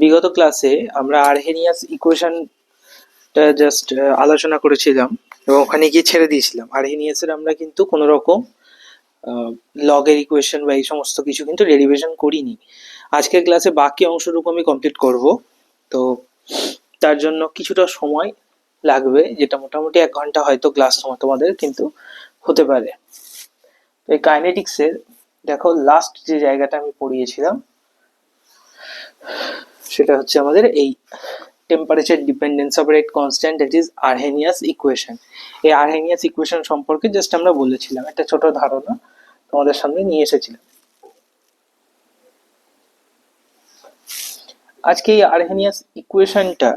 বিগত ক্লাসে আমরা আরহেনিয়াস ইকুয়েশনটা জাস্ট আলোচনা করেছিলাম এবং ওখানে গিয়ে ছেড়ে দিয়েছিলাম। আরহেনিয়াসের আমরা কিন্তু কোনো রকম লগের ইকুয়েশন বা এই সমস্ত কিছু কিন্তু ডেরিভেশন করিনি। আজকের ক্লাসে বাকি অংশটুকু আমি কমপ্লিট করব। তো তার জন্য কিছুটা সময় লাগবে, যেটা মোটামুটি 1 ঘন্টা হয়তো ক্লাস তোমাদের কিন্তু হতে পারে। তো এই কাইনেটিক্সের দেখো লাস্ট যে জায়গাটা আমি পড়িয়েছিলাম সেটা হচ্ছে আমাদের এই temperature dependence of rate constant, that is Arrhenius equation. এই আরহেনিয়াস ইকুয়েশন সম্পর্কে জাস্ট আমরা বলেছিলাম, একটা ছোট ধারণা তোমাদের সামনে নিয়ে এসেছিলাম। আজকে এই আরহেনিয়াস ইকুয়েশনটা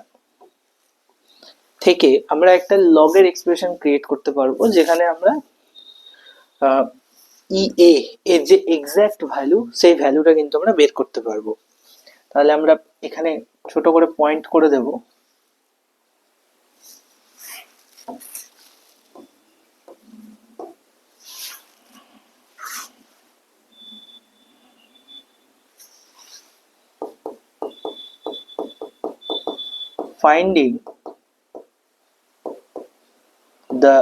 থেকে আমরা একটা লগের এক্সপ্রেশন ক্রিয়েট করতে পারবো, যেখানে আমরা ইএ এর যে এক্সাক্ট ভ্যালু, সেই ভ্যালুটা কিন্তু আমরা বের করতে পারবো। তাহলে আমরা এখানে ছোট করে পয়েন্ট করে দেব। Finding the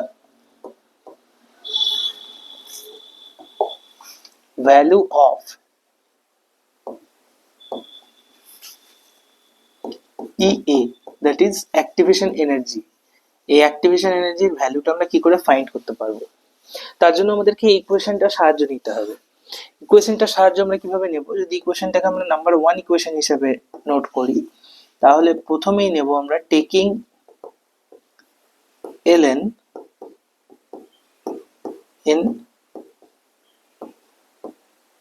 value of EA, that is activation energy, এই অ্যাক্টিভেশন এনার্জির ভ্যালুটা আমরা কি করে ফাইন্ড করতে পারবো? তার জন্য আমাদেরকে এই ইকুয়েশনটা সাহায্য নিতে হবে। ইকুয়েশনটা সাহায্য আমরা কিভাবে নেব? যদি ইকুয়েশনটাকে আমরা নাম্বার 1 ইকুয়েশন হিসেবে নোট করি, তাহলে প্রথমেই নেব আমরা taking ln in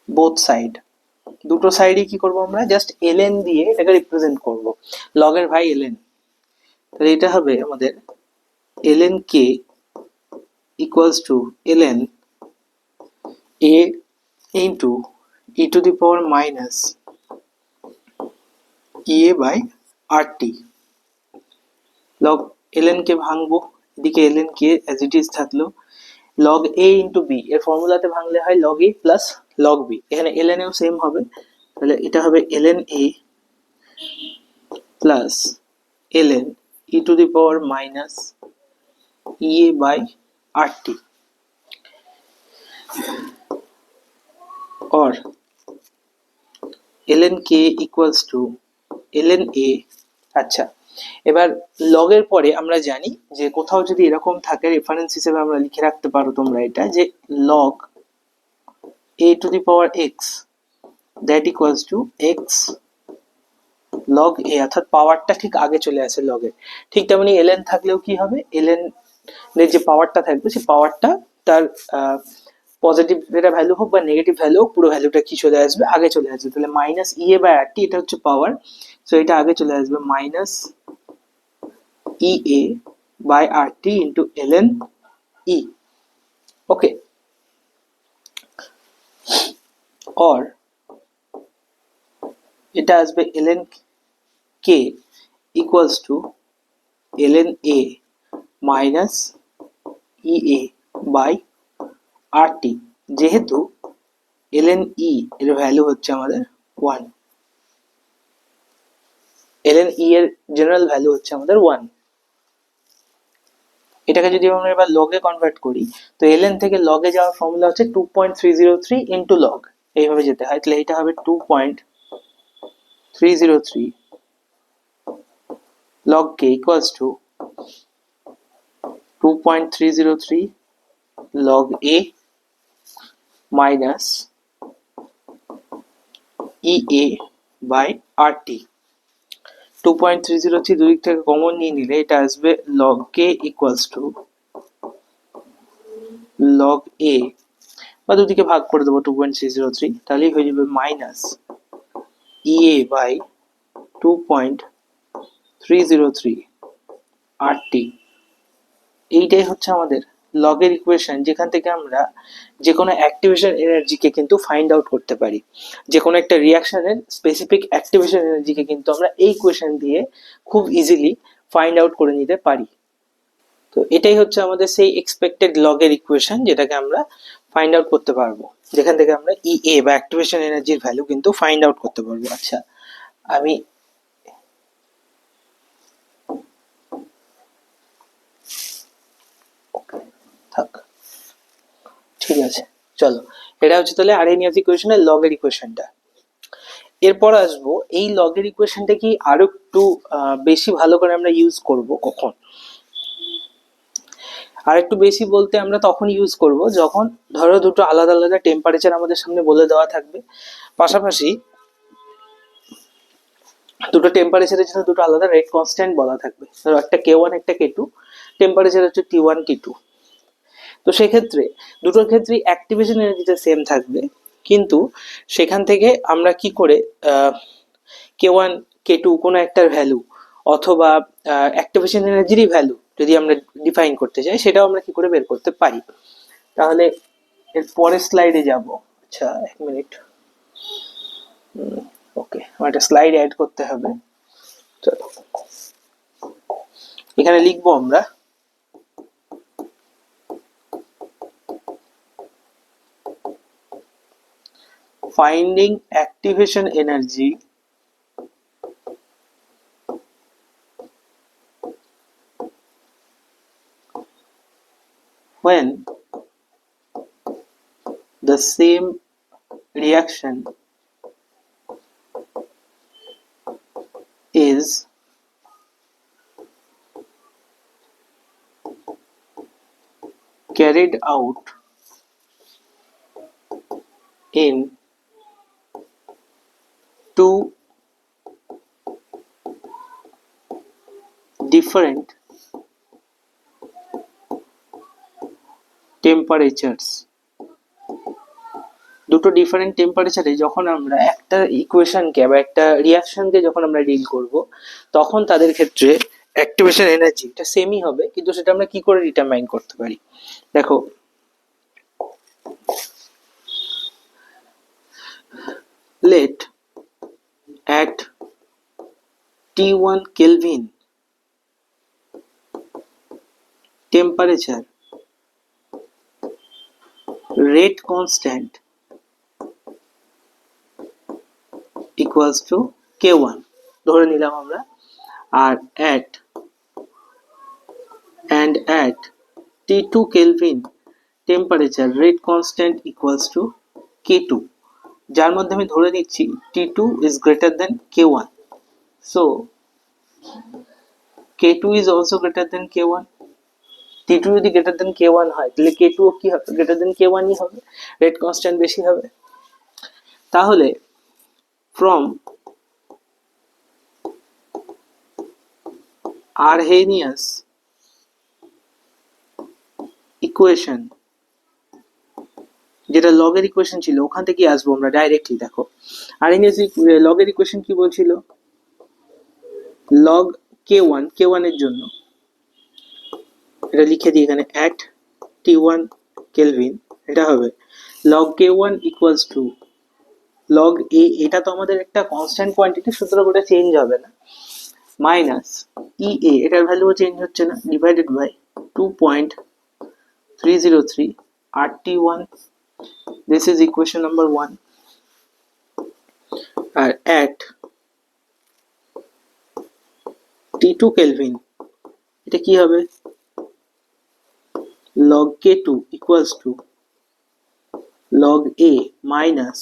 both side. দুটো সাইডে কি করব আমরা? জাস্ট ln দিয়ে এটাকে রিপ্রেজেন্ট করব, লগের ভাই ln। তাহলে এটা হবে আমাদের ln k equals to ln a into e to the power minus ea by rt। log ln কে ভাঙবো, এদিকে ln k as it is থাকলো, log a into b এর ফর্মুলাতে ভাঙলে হয় log a plus log b, এখানে ln এও same হবে। তাহলে এটা হবে ln a plus ln e to the power minus ea by rt, or ln k equals to ln a। আচ্ছা, এবার লগের পরে আমরা জানি যে কোথাও যদি এরকম থাকে, রেফারেন্স হিসেবে আমরা লিখে রাখতে পারো তোমরা এটা, যে log a to the power x that equals to x log a, অর্থাৎ পাওয়ারটা ঠিক আগে চলে আসে লগের। ঠিক তেমনি ln থাকলেও কি হবে? ln এর যে পাওয়ারটা থাকবে, সেই পাওয়ারটা তার পজিটিভ যেটা ভ্যালু হোক বা নেগেটিভ ভ্যালু হোক, পুরো ভ্যালুটা কি চলে আসবে? আগে চলে আসবে। তাহলে মাইনাস ইএ বাই আর টি, এটা হচ্ছে পাওয়ার, সো এটা আগে চলে আসবে minus EA by R T into ln E. Okay, or এটা আসবে ln k equals to ln a minus ea by rt, যেহেতু ln e এর ভ্যালু হচ্ছে আমাদের 1, ln e এর জেনারেল ভ্যালু হচ্ছে আমাদের 1। এটাকে যদি আমরা এবার লগে কনভার্ট করি, তো ln থেকে লগে যাওয়ার ফর্মুলা হচ্ছে 2.303 ইনটু লগ, এইভাবে যেতে হয়। তাহলে এটা হবে 2.303 log k equals to 2.303 log a minus ea by rt। 2.303 দুই দিক থেকে কমন নিয়ে নিলে এটা আসবে log k equals to log a, বা দুদিকে ভাগ করে দেবো 2.303, তাহলেই হয়ে যাবে মাইনাস ea by 2.303 rt। এইটাই হচ্ছে আমাদের লগের ইকুয়েশন, যেখান থেকে আমরা যে কোনো অ্যাক্টিভেশন এনার্জিকে কিন্তু ফাইন্ড আউট করতে পারি। যে কোনো একটা রিয়াকশনের স্পেসিফিক অ্যাক্টিভেশন এনার্জিকে কিন্তু আমরা এই ইকুয়েশন দিয়ে খুব ইজিলি ফাইন্ড আউট করে নিতে পারি। তো এটাই হচ্ছে আমাদের সেই এক্সপেক্টেড লগের ইকুয়েশন, যেটাকে আমরা ফাইন্ড আউট করতে পারবো, যেখান থেকে আমরা ইএ বা অ্যাক্টিভেশন এনার্জির ভ্যালু কিন্তু ফাইন্ড আউট করতে পারবো। আচ্ছা, আমি চলো, এটা হচ্ছে তাহলে আরহেনিয়াস ইকুয়েশনের লগের ইকুয়েশনটা। এরপর আসবো এই লগের ইকুয়েশনটা কি আরো একটু বেশি ভালো করে আমরা ইউজ করব কখন? আর একটু বেশি বলতে আমরা তখন ইউজ করব যখন ধরো দুটো আলাদা আলাদা টেম্পারেচার আমাদের সামনে বলে দেওয়া থাকবে, পাশাপাশি দুটো টেম্পারেচারের জন্য দুটো আলাদা রেট কনস্ট্যান্ট বলা থাকবে, ধরো একটা K1 একটা K2, টেম্পারেচার হচ্ছে T1 T2। তো সেক্ষেত্রে দুটোর ক্ষেত্রেই অ্যাক্টিভেশন এনার্জিটা সেম থাকবে, কিন্তু সেখান থেকে আমরা কি করে K1 K2 কোনো একটার ভ্যালু অথবা অ্যাক্টিভেশন এনার্জিরই ভ্যালু যদি আমরা ডিফাইন করতে চাই, সেটাও আমরা কি করে বের করতে পারি। তাহলে এর পরের স্লাইডে যাব। আচ্ছা, এক মিনিট, ওকে, আমার একটা স্লাইড অ্যাড করতে হবে। চলো, এখানে লিখবো আমরা finding activation energy when the same reaction is carried out in two different temperatures। দুটো ডিফারেন্ট টেম্পারেচারে যখন আমরা একটা ইকুয়েশনকে বা একটা রিয়াকশনকে যখন আমরা ডিল করব, তখন তাদের ক্ষেত্রে অ্যাক্টিভেশন এনার্জিটা সেমই হবে, কিন্তু সেটা আমরা কি করে ডিটারমাইন করতে পারি। দেখো, let at T1 Kelvin temperature rate constant equals to K1 ধরে নিলাম আমরা, আর at T2 Kelvin temperature rate constant equals to K2, যার মধ্যে আমি ধরে নিচ্ছি T2 is greater than K1, so K2 is also greater than K1। T2 যদি greater than K1 হয়, তাহলে K2 ও কি হবে? greater than K1 ই হবে, রেট কনস্ট্যান্ট বেশি হবে। তাহলে from Arrhenius ইকুয়েশন, যেটা লগের ইকুয়েশন ছিল, ওখান থেকে আসবো আমরা ডাইরেক্টলি। দেখো, আরহেনিয়াস লগের ইকুয়েশন কি বলছিল? লগ K1 এর জন্য এটা লিখে দিই এখানে, at T1 Kelvin এটা হবে log K1 equals to log A, এটা তো আমাদের একটা কনস্ট্যান্ট কোয়ান্টিটি, সুতরাং ওটা চেঞ্জ হবে না, মাইনাস EA, এটার ভ্যালুও চেঞ্জ হচ্ছে না, divided by 2.303 RT1, this is equation number 1। আর at T2 Kelvin এটা কি হবে? log K2 equals to log A minus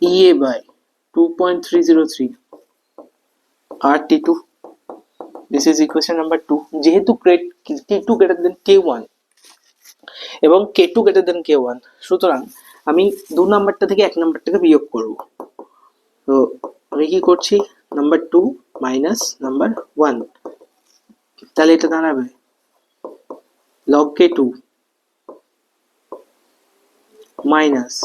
EA by 2.303 RT2, this is equation number 2। যেহেতু T2 greater than K1 এবং K2 greater than K1, সুতরাং আমি 2 নাম্বারটা থেকে 1 নাম্বারটাকে বিয়োগ করব। তো আমি কি করছি, নাম্বার 2 মাইনাস নাম্বার 1, তাহলে এটা দাঁড়াবে log K2 minus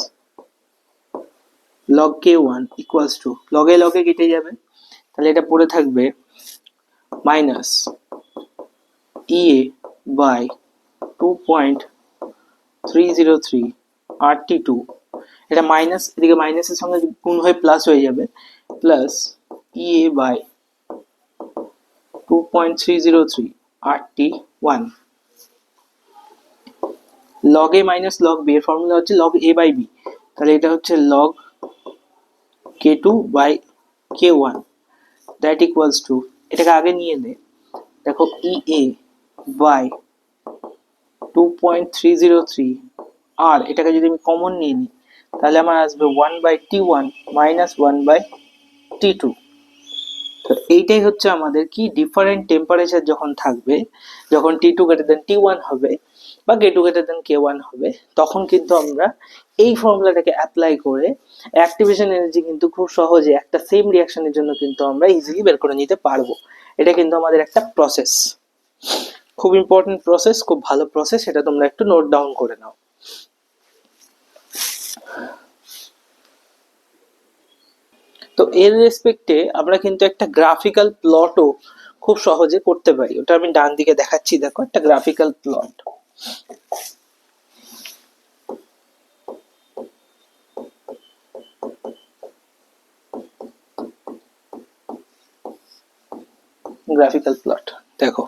log K1 equals to, লগে লগে কেটে যাবে, তাহলে এটা পড়ে থাকবে মাইনাস EA by 2.303 RT2, এটা মাইনাস, এদিকে মাইনাসের সঙ্গে গুণ হয়ে প্লাস হয়ে যাবে, plus EA by 2.303 RT1। log A minus log B এর ফর্মুলা হচ্ছে log A by B, তাহলে এটা হচ্ছে log K2 by K1 that equals to, এটাকে আগে নিয়ে নে, দেখো EA by 2.303 আর এটাকে যদি আমি কমন নিয়ে নিই তাহলে আমার আসবে 1/T1 মাইনাস 1/T2। তো এইটাই হচ্ছে আমাদের কি ডিফারেন্ট টেম্পারেচার যখন থাকবে, যখন T2 গ্রেটার দেন T1 হবে বা K2 গ্রেটার দেন K1 হবে, তখন কিন্তু আমরা এই ফর্মুলাটাকে অ্যাপ্লাই করে অ্যাক্টিভেশন এনার্জি কিন্তু খুব সহজে একটা সেম রিঅ্যাকশনের জন্য কিন্তু আমরা ইজিলি বের করে নিতে পারবো। এটা কিন্তু আমাদের একটা প্রসেস, খুব ইম্পর্টেন্ট প্রসেস, খুব ভালো প্রসেস, এটা তোমরা একটু নোট ডাউন করে নাও। তো এর রেসপেক্টে আমরা কিন্তু একটা গ্রাফিক্যাল প্লটও খুব সহজে করতে পারি। ওটা আমি ডান দিকে দেখাচ্ছি, দেখো একটা গ্রাফিক্যাল প্লট। গ্রাফিক্যাল প্লট দেখো,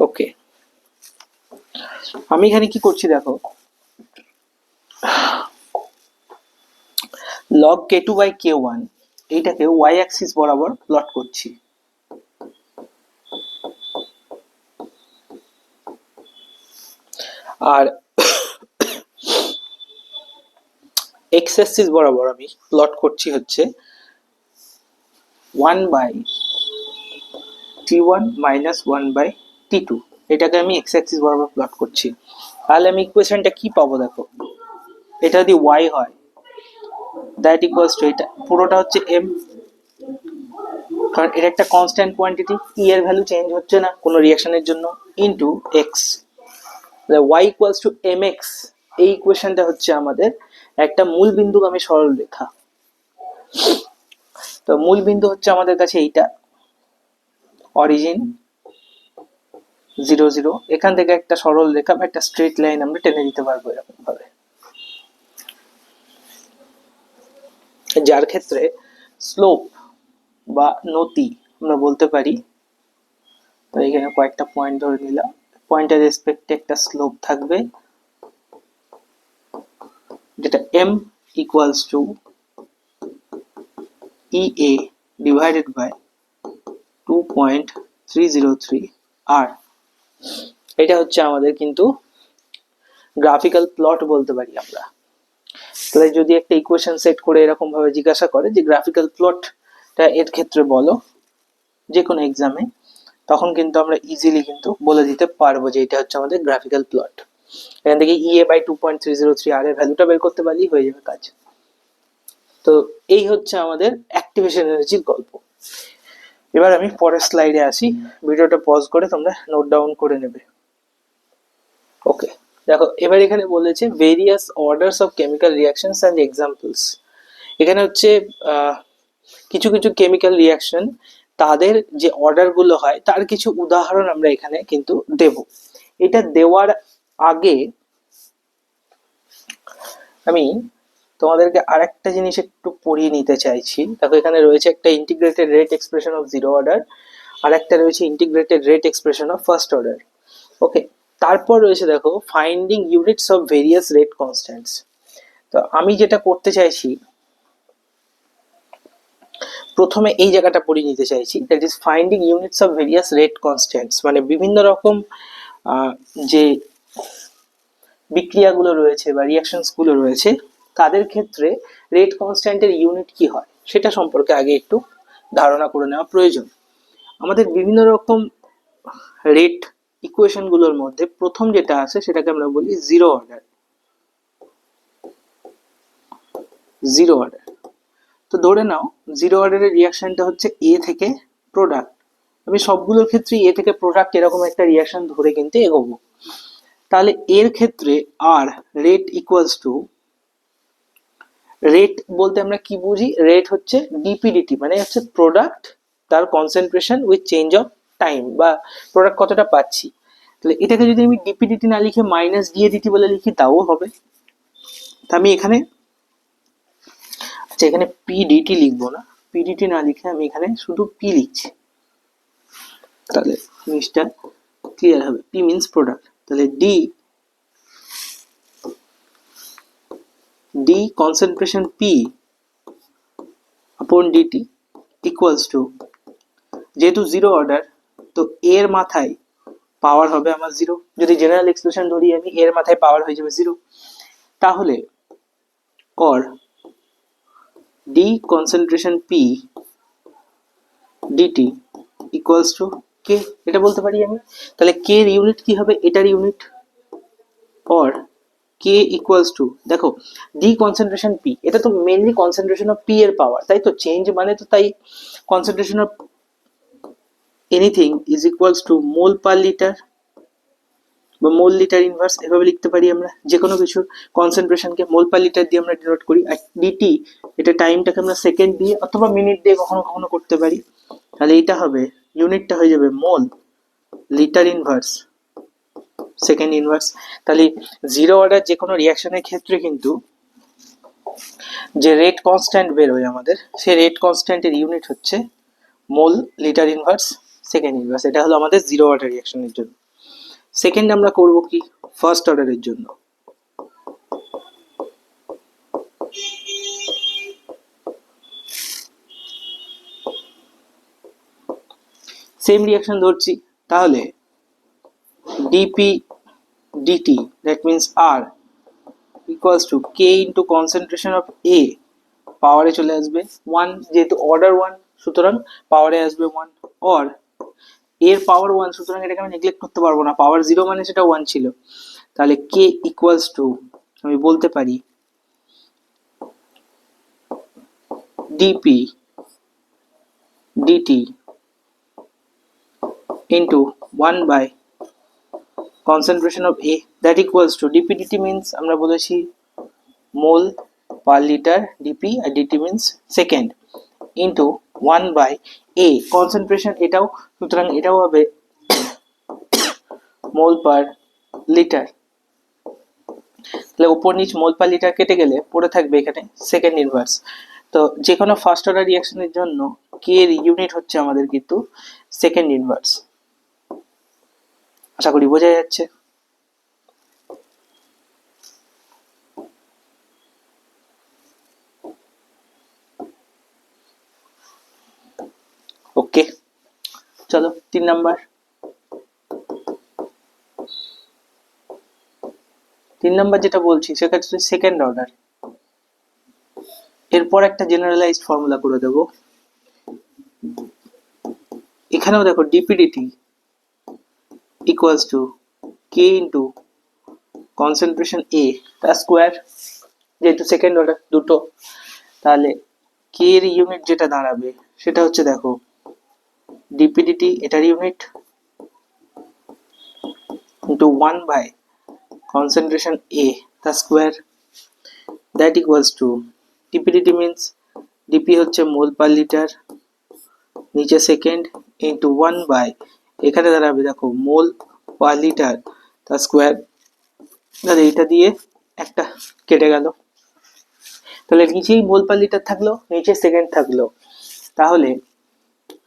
ওকে আমি এখানে কি করছি দেখো, log k2 বাই k1 এইটাকে y অ্যাক্সিস বরাবর প্লট করছি। আর x অ্যাক্সিস বরাবর আমি প্লট করছি হচ্ছে 1/T1 মাইনাস 1/T2, এটাকে আমি x অ্যাক্সিস বরাবর প্লট করছি। তাহলে আমি ইকুয়েশনটা কি পাবো দেখো, এটা যদি y হয় দ্যাট ইকুয়ালস টু, এটা পুরোটা হচ্ছে m, কারণ এটা একটা কনস্ট্যান্ট কোয়ান্টিটি, e এর ভ্যালু চেঞ্জ হচ্ছে না কোনো রিঅ্যাকশনের জন্য, into x, y equals to mx। এই ইকুয়েশনটা হচ্ছে আমাদের একটা মূল বিন্দুগামী সরলরেখা। তো মূল বিন্দু হচ্ছে আমাদের কাছে এইটা, অরিজিন 0 0, এখান থেকে একটা সরল রেখা বা একটা স্ট্রেট লাইন আমরা টেনে দিতে পারবো এরকম ভাবে, যার ক্ষেত্রে স্লোপ বা নতি আমরা বলতে পারি। তো এখানে কয়েকটা পয়েন্ট ধরে নিলাম, পয়েন্টের রেসপেক্টে একটা স্লোপ থাকবে যেটা m equals to EA divided by 2.303 R এটা হচ্ছে আমাদের কিন্তু গ্রাফিক্যাল প্লট বলতে পারি আমরা। তাহলে যদি একটা ইকুয়েশন সেট করে এরকম ভাবে জিজ্ঞাসা করে যে গ্রাফিক্যাল প্লটটা এর ক্ষেত্রে বলো যে কোনো এক্সামে, তখন কিন্তু আমরা ইজিলি কিন্তু বলে দিতে পারবো যে এটা হচ্ছে আমাদের গ্রাফিক্যাল প্লট। এখান থেকে EA বাই 2.303 আর এর ভ্যালুটা বের করতে পারলেই হয়ে যাবে কাজ। তো এই হচ্ছে আমাদের অ্যাক্টিভেশন এনার্জির গল্প। এবার আমি পরের স্লাইডে আসি, ভিডিওটা পজ করে তোমরা নোট ডাউন করে নেবে। ওকে দেখো, এবার এখানে বলেছে various orders of chemical reactions and examples. এখানে হচ্ছে কিছু কিছু কেমিক্যাল রিঅ্যাকশন তাদের যে অর্ডার গুলো হয় তার কিছু উদাহরণ আমরা এখানে কিন্তু দেব। এটা দেওয়ার আগে আমি তোমাদেরকে আরেকটা জিনিস একটু পড়িয়ে নিতে চাইছি। দেখো এখানে রয়েছে একটা integrated rate expression of zero order, আর একটা রয়েছে integrated rate expression of first order. Okay, তারপর রয়েছে দেখো finding units of various rate constants. তো আমি যেটা করতে চাইছি, প্রথমে এই জায়গাটা পড়িয়ে নিতে চাইছি, that is finding units of various rate constants, মানে বিভিন্ন রকম যে বিক্রিয়াগুলো রয়েছে বা রিঅ্যাকশনস গুলো রয়েছে তাদের ক্ষেত্রে রেট কনস্ট্যান্টের ইউনিট কি হয় সেটা সম্পর্কে আগে একটু ধারণা করে নেওয়া প্রয়োজন। আমাদের বিভিন্ন রকম রেট ইকুয়েশন গুলোর মধ্যে প্রথম যেটা আছে সেটাকে আমরা বলি জিরো অর্ডার। জিরো অর্ডার, তো ধরে নাও জিরো অর্ডারের রিঅ্যাকশনটা হচ্ছে এ থেকে প্রোডাক্ট। আমি সবগুলোর ক্ষেত্রে এ থেকে প্রোডাক্ট এরকম একটা রিঅ্যাকশন ধরে কিন্তু এগোবো। তাহলে এর ক্ষেত্রে আর রেট ইকুয়ালস টু, রেট বলতে আমরা কি বুঝি, রেট হচ্ছে ডিপিডিটি, মানে হচ্ছে প্রোডাক্ট তার concentration with change of time, বা প্রোডাক্ট কতটা পাচ্ছি। তাহলে এটাকে যদি আমি ডিপিডিটি না লিখে মাইনাস ডিএডিটি বলে লিখি তাও হবে। তা আমি এখানে, আচ্ছা এখানে পিডিটি লিখবো না, পিডিটি না লিখে আমি এখানে শুধু পি লিখছি। তাহলে জিনিসটা ক্লিয়ার হবে। পি মিনস প্রোডাক্ট, তাহলে ডি কনসেন্ট্রেশন পি আপন ডিটি ইকুয়ালস টু, যেহেতু জিরো অর্ডার তো এর মাথায় পাওয়ার হবে আমার জিরো, যদি জেনারেল এক্সপ্রেশন ধরি আমি এর মাথায় পাওয়ার হয়ে যাবে জিরো, তাহলে or d concentration p d t equals to k, এটা বলতে পারি আমি। তাহলে কে এর ইউনিট কি হবে, এটার unit, or K equals to, দেখো ডি কনসেন্ট্রেশন পি, এটা তো মেইনলি কনসেন্ট্রেশন অফ পি এর পাওয়ার, তাই তো, চেঞ্জ মানে তো তাই concentration of anything is equals to mole per litre বা মোল লিটার ইনভার্স, এভাবে লিখতে পারি আমরা। যে কোনো কিছুর কনসেন্ট্রেশনকে মোল পার লিটার দিয়ে আমরা ডিনোট করি, আর ডিটি এটা টাইমটাকে আমরা সেকেন্ড দিয়ে অথবা মিনিট দিয়ে কখনো কখনো করতে পারি। তাহলে এটা হবে, ইউনিটটা হয়ে যাবে মোল লিটার ইনভার্স সেকেন্ড ইনভার্স। তাহলে জিরো অর্ডার যে কোনো রিয়াকশনের ক্ষেত্রে কিন্তু যে রেট কনস্ট্যান্ট বেরোয় আমাদের, সেই রেট কনস্ট্যান্টের ইউনিট হচ্ছে মোল লিটার ইনভার্স সেকেন্ড ইনভার্স। এটা হলো আমাদের জিরো অর্ডার রিয়াকশনের জন্য। সেকেন্ড আমরা করব কি, ফার্স্ট অর্ডারের জন্য। সেম রিয়াকশন ধরছি, তাহলে d p d t that means r equals to k into concentration of a, পাওয়ারে চলে আসবে ওয়ান, যেহেতু অর্ডার ওয়ান সুতরাং পাওয়ারে আসবে ওয়ান, অর এর পাওয়ার ওয়ান সুতরাং এটাকে আমি নেগলেক্ট করতে পারবো না, পাওয়ার জিরো মানে সেটা ওয়ান ছিল। তাহলে কে ইকুয়ালস টু আমি বলতে পারি DP DT into 1 by concentration of A, that equals to dp dt means আমরা বলেছি মোল পার লিটার, dp আর dt means second, into 1 by A concentration, এটাও সুতরাং এটাও হবে মোল পার লিটার। তাহলে উপর নিচ মোল পার লিটার কেটে গেলে পড়ে থাকবে এখানে সেকেন্ড ইনভার্স। তো যে কোনো ফার্স্ট অর্ডার রিঅ্যাকশনের জন্য কে এর ইউনিট হচ্ছে আমাদের কিন্তু সেকেন্ড ইনভার্স। আশা করি বোঝা যাচ্ছে। ওকে, চলো 3 নাম্বার। 3 নাম্বার যেটা বলছি সেটা হচ্ছে সেকেন্ড অর্ডার। এরপর একটা জেনারেলাইজড ফর্মুলা করে দেব। এখানেও দেখো d p d t equals to k into concentration a তার স্কোয়ার, যেহেতু সেকেন্ড অর্ডার দুটো, তাহলে কে এর ইউনিট যেটা দাঁড়াবে সেটা হচ্ছে দেখো ডিপিডিটি এটার unit into 1 by concentration A the square, that equals to dpdt means dp হচ্ছে মোল পার লিটার নিচে সেকেন্ড ইন্টু 1 বাই, এখানে দাঁড়াবে দেখো মোল পার লিটার তার স্কোয়ার। তাহলে এটা দিয়ে একটা কেটে গেল, তাহলে নিচেই মোল পার লিটার থাকলো, নিচে সেকেন্ড থাকলো। তাহলে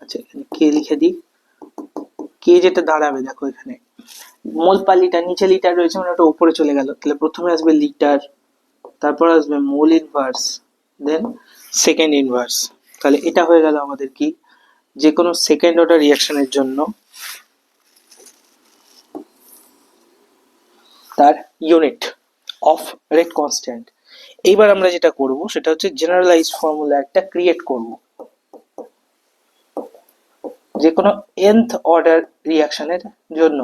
আচ্ছা এখানে কে লিখে দিই, কে যেটা দাঁড়াবে দেখো এখানে মোল পার লিটার, নিচে লিটার রয়েছে মানে ওটা উপরে চলে গেল, তাহলে প্রথমে আসবে লিটার, তারপর আসবে mole inverse, then second inverse. তাহলে এটা হয়ে গেল আমাদের কি, যে কোনো সেকেন্ড অর্ডার রিঅ্যাকশনের জন্য তার ইউনিট অফ রেট কনস্ট্যান্ট। এইবার আমরা যেটা করব সেটা হচ্ছে জেনারেলাইজড ফর্মুলা একটা ক্রিয়েট করব। যে কোনো nth অর্ডার রিঅ্যাকশনের জন্য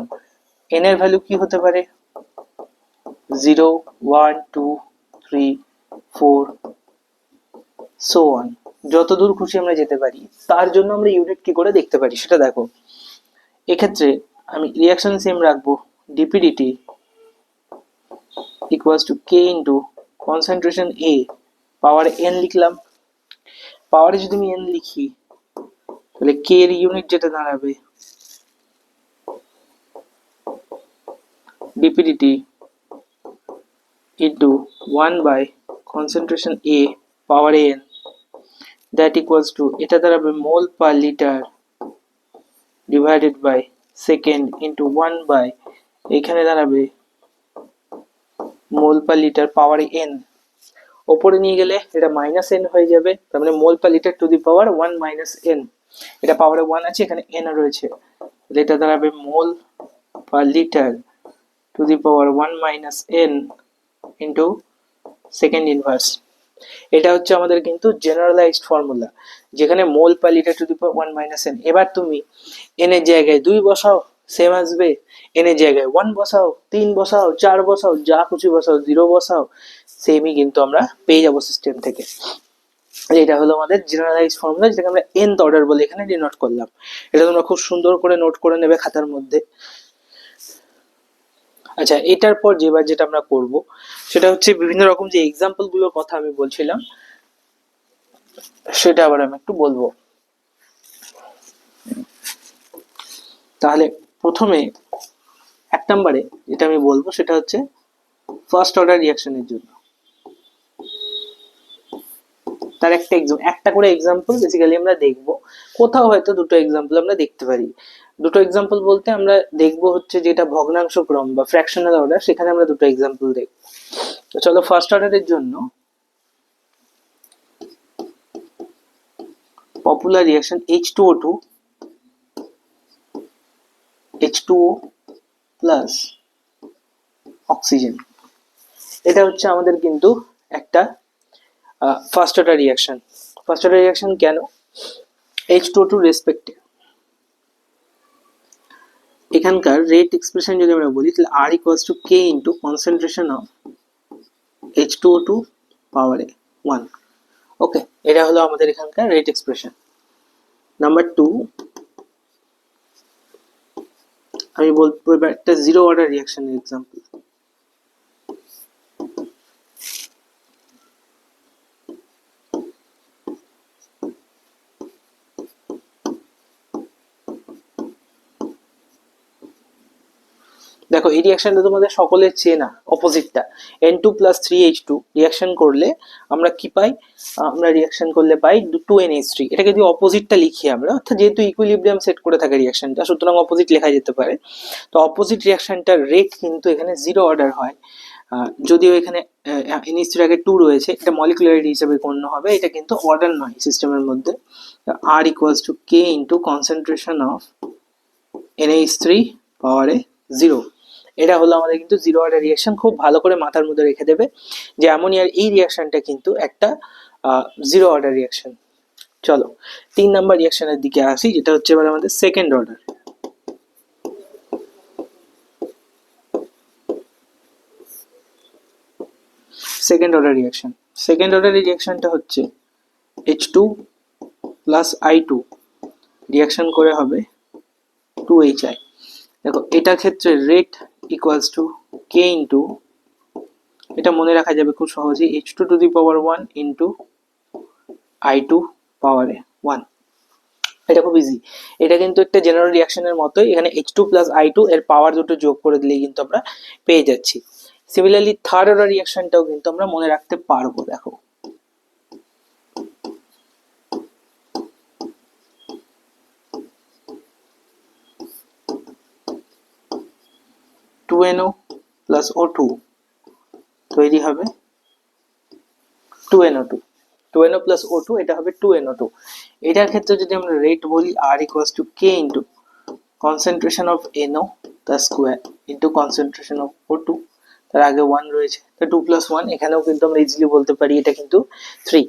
n এর ভ্যালু কি হতে পারে, 0 1 2 3 4 সো অন, যত দূর খুশি আমরা যেতে পারি। তার জন্য আমরা ইউনিট কি করে দেখতে পারি সেটা দেখো। এক্ষেত্রে আমি রিঅ্যাকশন সেম রাখবো, DPDT equals to k into concentration a power n লিখলাম। পাওয়ারে যদি আমি n লিখি তাহলে কে এর ইউনিট যেটা দাঁড়াবে d p d t into 1 by concentration a power n, that equals to এটা দাঁড়াবে mole per litre divided by second into 1 by এখানে দাঁড়াবে মোল পার লিটার পাওয়ার n, ওপরে নিয়ে গেলে এটা মাইনাস n হয়ে যাবে, তার মানে mole per litre to the power 1 minus n, এটা পাওয়ারে 1 আছে, এখানে n রয়েছে, এটা দাঁড়াবে mole per litre to the power 1 minus n into second inverse. এটা হচ্ছে আমাদের কিন্তু জেনারেলাইজড ফর্মুলা, যেখানে mole per litre to the power 1 minus n। এবার তুমি n এর জায়গায় 2 বসাও, সেম আসবে, n এর জায়গায় 1 বসাও, 3 বসাও, 4 বসাও, যা খুশি বসাও, 0 বসাও, সেমই কিন্তু আমরা পেয়ে যাবো সিস্টেম থেকে। এটা হলো আমাদের জেনারেলাইজড ফর্মুলা, যেটাকে আমরা nth অর্ডার বলে এখানে ডিনোট করলাম। এটা তোমরা খুব সুন্দর করে নোট করে নেবে খাতার মধ্যে। আচ্ছা, এটার পর যেটা আমরা করব সেটা হচ্ছে বিভিন্ন রকম যে এক্সাম্পল গুলোর কথা আমি বলছিলাম, সেটা আবার আমি একটু বলবো। তাহলে প্রথমে 1 নম্বরে যেটা আমি বলবো সেটা হচ্ছে ফার্স্ট অর্ডার রিঅ্যাকশনের জন্য তার একটা করে এক্সাম্পল বেসিক্যালি আমরা দেখব। কোথাও হয়তো দুটো এক্সাম্পল আমরা দেখতে পারি। দুটো এক্সাম্পল বলতে আমরা দেখব হচ্ছে যেটা ভগ্নাংশ ক্রম বা ফ্র্যাকশনাল অর্ডার, সেখানে আমরা দুটো এক্সাম্পল দেখব। তো চলো ফার্স্ট অর্ডারের জন্য popular reaction H2O2 H2O plus oxygen, এটা হচ্ছে আমাদের কিন্তু একটা first order reaction. First order reaction কেন? H2O2 রেসপেক্টে এখানকার রেট এক্সপ্রেশন যদি আমরা বলি তাহলে R equals two K into concentration of H2O2 পাওয়ারে 1। ওকে, এটা হলো আমাদের এখানকার রেট এক্সপ্রেশন। নাম্বার 2, আমি বলবো এবার একটা জিরো অর্ডার রিঅ্যাকশনের এক্সাম্পল। দেখো এই রিঅ্যাকশনটা তোমাদের সকলের চেনা, অপোজিটটা N2 প্লাস 3H2 রিঅ্যাকশন করলে আমরা কি পাই? আমরা রিঅ্যাকশন করলে পাই 2NH3। এটাকে যদি অপোজিটটা লিখি আমরা, অর্থাৎ যেহেতু ইকুইলিব্রিয়াম সেট করে থাকে রিঅ্যাকশনটা, সুতরাং অপোজিট লেখা যেতে পারে। তো অপোজিট রিঅ্যাকশনটার রেট কিন্তু এখানে জিরো অর্ডার হয়, যদিও এখানে NH3 আগে 2 রয়েছে, এটা মলিকুলারিটি হিসেবে গণ্য হবে, এটা কিন্তু অর্ডার নয় সিস্টেমের মধ্যে। R equals two K into concentration of NH3 পাওয়ারে 0। এটা হলো আমাদের কিন্তু জিরো অর্ডার রিঅ্যাকশন। খুব ভালো করে মাথার মধ্যে রেখে দেবে যে অ্যামোনিয়ার এই রিঅ্যাকশনটা কিন্তু একটা জিরো অর্ডার রিঅ্যাকশন। চলো 3 নাম্বার রিঅ্যাকশনের দিকে আসি, যেটা হচ্ছে এবার আমাদের second order. Second order reaction, second order রিঅ্যাকশনটা হচ্ছে H2 প্লাস I2 রিঅ্যাকশন করে হবে 2HI। দেখো এটার ক্ষেত্রে rate equals to K into, এটা মনে রাখা যাবে খুব সহজেই, H2 two the power 1 into I2 পাওয়ারে 1। এটা খুব ইজি। এটা কিন্তু একটা জেনারেল রিঅ্যাকশনের মতোই, এখানে H2 প্লাস I2 এর পাওয়ার দুটো যোগ করে দিলেই কিন্তু আমরা পেয়ে যাচ্ছি। সিমিলারলি থার্ড অর্ডার রিঅ্যাকশনটাও কিন্তু আমরা মনে রাখতে পারবো। দেখো NO প্লাস O2 তৈরি হবে 2NO2, 2NO প্লাস O2, এটা হবে 2NO2। এটার ক্ষেত্রে যদি আমরা রেট বলি R equals two K into concentration of NO তার square into concentration of O2, তার আগে 1 রয়েছে, তো 2 প্লাস 1, এখানেও কিন্তু আমরা ইজিলি বলতে পারি এটা কিন্তু 3।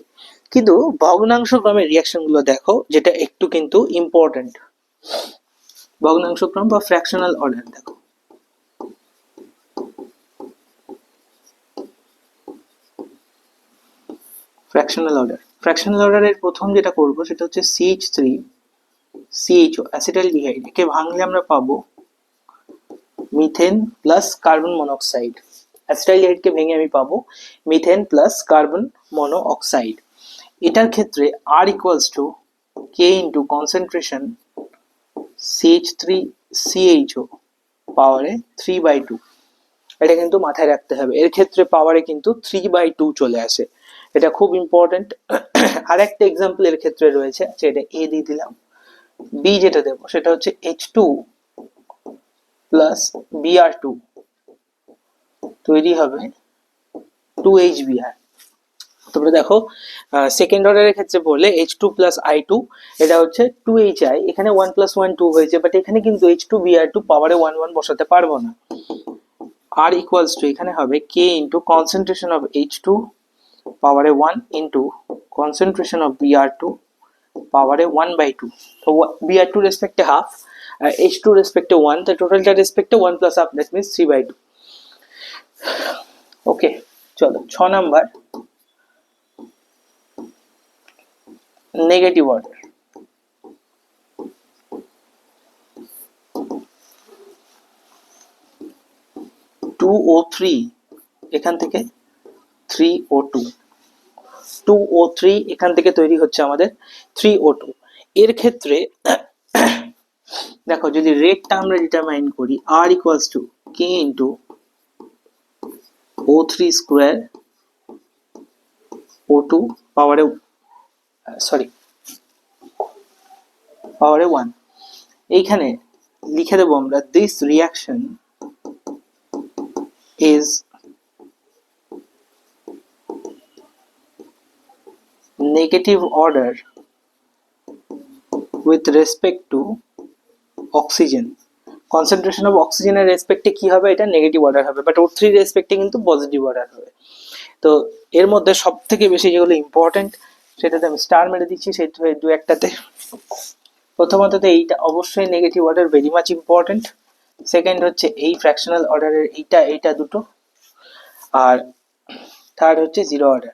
কিন্তু ভগ্নাংশ ক্রমের রিঅ্যাকশন গুলো দেখো, যেটা একটু কিন্তু ইম্পর্টেন্ট। ভগ্নাংশ ক্রম বা ফ্র্যাকশনাল অর্ডার দেখো, ফ্র্যাকশনাল অর্ডার। ফ্র্যাকশনাল অর্ডারের প্রথম যেটা করব সেটা হচ্ছে CH3 CHO অ্যাসিটাইলডিহাইড, একে ভাঙলে আমরা পাবো মিথেন প্লাস কার্বন মনোক্সাইড। অ্যাসিটাইলডিহাইডকে ভেঙে আমি পাবো মিথেন প্লাস কার্বন মনোঅক্সাইড। এটার ক্ষেত্রে R equals two K into concentration CH3CHO পাওয়ারে 3/2। এটা কিন্তু মাথায় রাখতে হবে, এর ক্ষেত্রে পাওয়ারে কিন্তু 3/2 চলে আসে, এটা খুব ইম্পর্টেন্ট। আর একটা এক্সাম্পল এর ক্ষেত্রে রয়েছে, এটা A দিয়ে দিলাম। B যেটা দেবো সেটা হচ্ছে H2 প্লাস Br2 তৈরি হবে 2HBr। তোমরা দেখো সেকেন্ড অর্ডারের ক্ষেত্রে বললে H2 প্লাস I2 এটা হচ্ছে 2HI, এখানে 1 প্লাস 1 2 হয়েছে, বাট এখানে কিন্তু H2Br2 পাওয়ারে 1 1 বসাতে পারবো না। R ইকুয়ালস টু এখানে হবে K into concentration of H2 পাওয়ারে 1 ইন্টু কনসেন্ট্রেশন অফ Br2 পাওয়ারে 1/2। তো Br2 রেসপেক্টে হাফ আর H2 রেসপেক্টে 1, তো টোটালটা রেসপেক্টে 1 প্লাস হাফ, দ্যাট মিন্স 3/2। ওকে, চলো 6 নাম্বার নেগেটিভ অর্ডার। (2O3) এখান থেকে 3O2, 2O3 এখান থেকে তৈরি হচ্ছে আমাদের 3O2। এর ক্ষেত্রে দেখো যদি রেটটা আমরা ডিটারমাইন করি, R equals two K into O3 square O2 পাওয়ারে পাওয়ারে 1। এইখানে লিখে দেবো আমরা this reaction is negative order with respect to oxygen. Concentration of অক্সিজেনের রেসপেক্টে কি হবে, এটা নেগেটিভ অর্ডার হবে, বাট O3 রেসপেক্টে কিন্তু পজিটিভ অর্ডার হবে। তো এর মধ্যে সব থেকে বেশি যেগুলো ইম্পর্টেন্ট সেটাতে আমি স্টার মেরে দিচ্ছি, সেই দু একটাতে। প্রথমত এইটা অবশ্যই negative order, very much important. Second হচ্ছে এই ফ্র্যাকশনাল অর্ডারের এইটা দুটো, আর থার্ড হচ্ছে জিরো অর্ডার।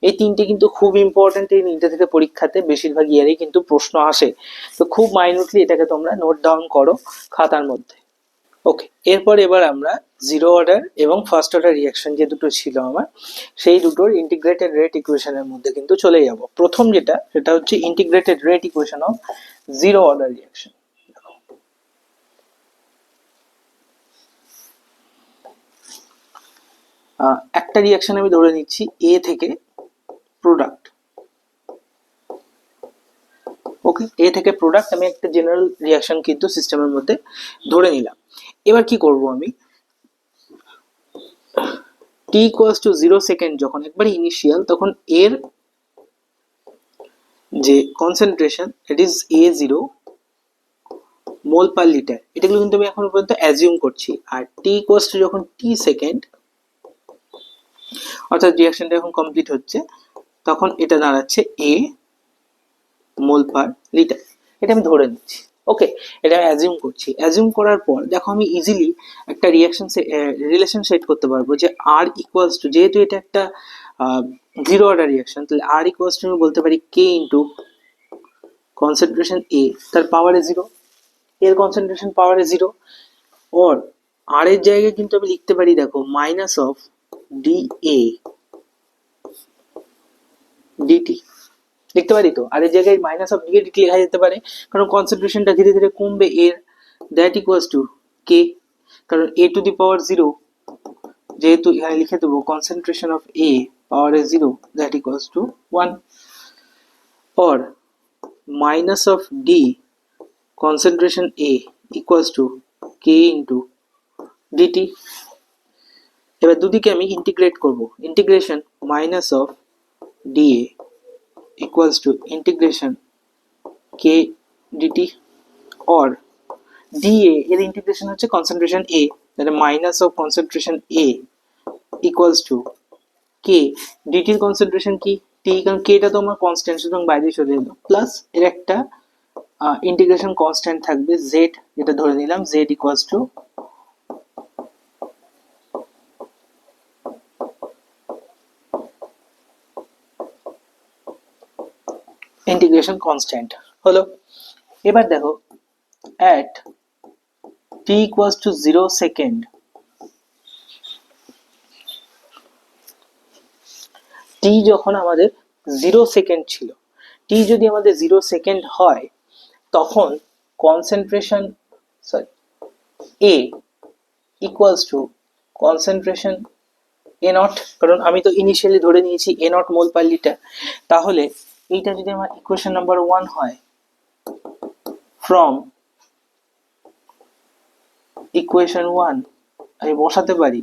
এই তিনটে কিন্তু খুব ইম্পর্টেন্ট, এই তিনটে থেকে পরীক্ষাতে বেশিরভাগ ইয়ারেই কিন্তু প্রশ্ন আসে। তো খুব মাইনুটলি এটাকে তোমরা নোট ডাউন করো খাতার মধ্যে। ওকে, এবার আমরা জিরো অর্ডার এবং ফার্স্ট অর্ডার রিয়াকশন যে দুটো ছিল আমার, সেই দুটোর ইন্টিগ্রেটেড রেট ইকুয়েশনের মধ্যে কিন্তু চলে যাব। প্রথম সেটা হচ্ছে integrated rate equation of zero order reaction. একটা রিয়াকশন আমি ধরে নিচ্ছি এ থেকে প্রোডাক্ট। ওকে, এ থেকে প্রোডাক্ট আমি একটা জেনারেল রিয়াকশন কিন্তু সিস্টেমের মধ্যে ধরে নিলাম। এবার কি করব আমি, t ইকুয়ালস টু 0 সেকেন্ড যখন একবারে ইনিশিয়াল, তখন এর যে concentration it is A0 mole per litre, এটাগুলো কিন্তু আমি এখন পর্যন্ত অ্যাজিউম করছি। আর t ইকুয়ালস টু যখন t সেকেন্ড, অর্থাৎ রিয়াকশনটা এখন কমপ্লিট হচ্ছে, তখন এটা দাঁড়াচ্ছে A মোল পার লিটার। এটা আমি ধরে নিচ্ছি। ওকে, এটা আমি অ্যাজিউম করছি। অ্যাজিউম করার পর দেখো আমি ইজিলি একটা রিলেশন সেট করতে পারবো যে R ইকুয়ালস টু, যেহেতু এটা একটা জিরো অর্ডার রিয়াকশন, তাহলে R ইকুয়ালস টু আমি বলতে পারি K ইন্টু কনসেন্ট্রেশন A, তার পাওয়ারে 0, এর কনসেন্ট্রেশন পাওয়ারে 0, और R এর জায়গায় কিন্তু আমি লিখতে পারি দেখো মাইনাস অফ DA DT লিখতে পারি। তো আর এর জায়গায় মাইনাস অফ DA DT লেখা যেতে পারে, কারণ কনসেন্ট্রেশনটা ধীরে ধীরে কমবে এর, দ্যাট ইকুয়ালস টু K, কারণ A টু দি পাওয়ার 0, যেহেতু এখানে লিখে দেবো কনসেন্ট্রেশন অফ A পাওয়ারে 0, দ্যাট ইকুয়ালস টু 1, और minus of D concentration A equals to K into DT। এবার দুদিকে আমি ইন্টিগ্রেট করব, integration minus of DA equals to integration K DT, और DA এর ইন্টিগ্রেশন হচ্ছে কনসেন্ট্রেশন A, তাহলে minus of concentration A equals to K DT এর concentration কি T, কারণ K টা তো আমার কনস্ট্যান্ট, সুতরাং বাইরে চলে এলো, প্লাস এর একটা ইন্টিগ্রেশন কনস্ট্যান্ট থাকবে z, যেটা ধরে নিলাম z equals to integration constant হলো। এবার দেখো at t equals two 0 second, t যখন আমাদের 0 সেকেন্ড ছিল, t যদি আমাদের 0 সেকেন্ড হয়, তখন concentration A equals to concentration A0, কারণ আমি তো ইনিশিয়ালি ধরে নিয়েছি A0 মোল পার লিটার। তাহলে এইটা যদি আমার ইকুয়েশন নাম্বার 1 হয়, ফ্রম ইকুয়েশন 1 আমি বসাতে পারি,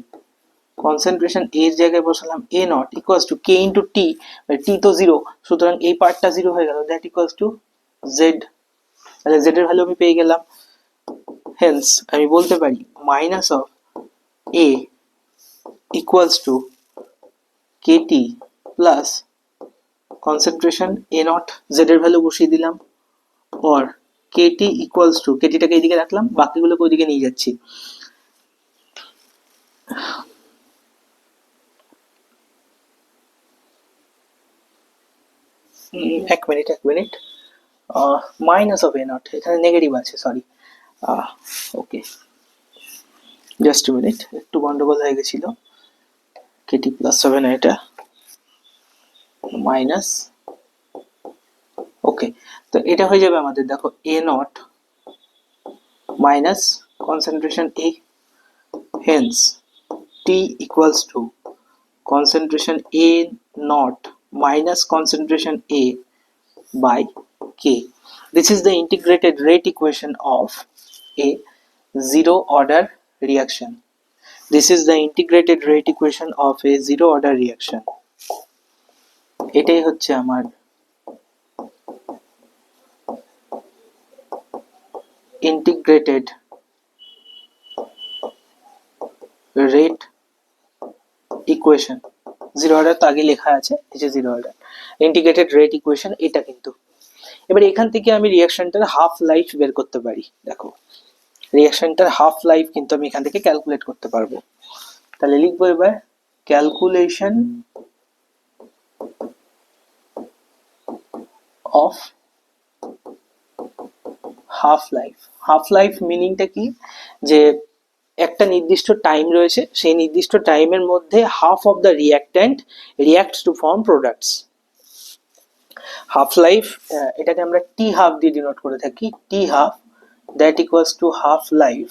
কনসেন্ট্রেশন এর জায়গায় বসালাম a naught equals to k into t, t তো জিরো, সুতরাং এই পার্টটা জিরো হয়ে গেল, দ্যাট ইকুয়ালস টু জেড। তাহলে জেড এর ভ্যালু আমি পেয়ে গেলাম। হেন্স আমি বলতে পারি minus of a equals to k t plus concentration a naught, z এর ভ্যালু বসিয়ে দিলাম, or kt equals to, কেটিটাকে এইদিকে রাখলাম, বাকিগুলোকে ওইদিকে নিয়ে যাচ্ছি। এক minute minus of A not, এখানে নেগেটিভ আছে, সরি, ওকে জাস্ট মিনিট, একটু গন্ডগোল হয়ে গেছিল, কেটি প্লাস 7 এটা মাইনাস, ওকে, তো এটা হয়ে যাবে আমাদের, দেখো a naught minus concentration a, hence t equals to concentration A naught minus concentration A by K. This is the integrated rate equation of a zero order reaction. This is the integrated rate equation of a zero order reaction. এটাই হচ্ছে আমার integrated rate equation. Zero order তো আগে লেখা আছে, এই যে zero order integrated rate equation, এটা কিন্তু এবার এখান থেকে আমি রিঅ্যাকশনটার হাফ লাইফ বের করতে পারি। দেখো রিঅ্যাকশনটার হাফ লাইফ কিন্তু আমি এখান থেকে ক্যালকুলেট করতে পারবো। তাহলে লিখবো এবার calculation of half life. Half life মিনিংটা কি, যে একটা নির্দিষ্ট টাইম রয়েছে, সেই নির্দিষ্ট টাইমের মধ্যে half of the reactant reacts to form products. Half life এটাকে আমরা টি হাফ দিয়ে ডিনোট করে থাকি, t half that equals to half life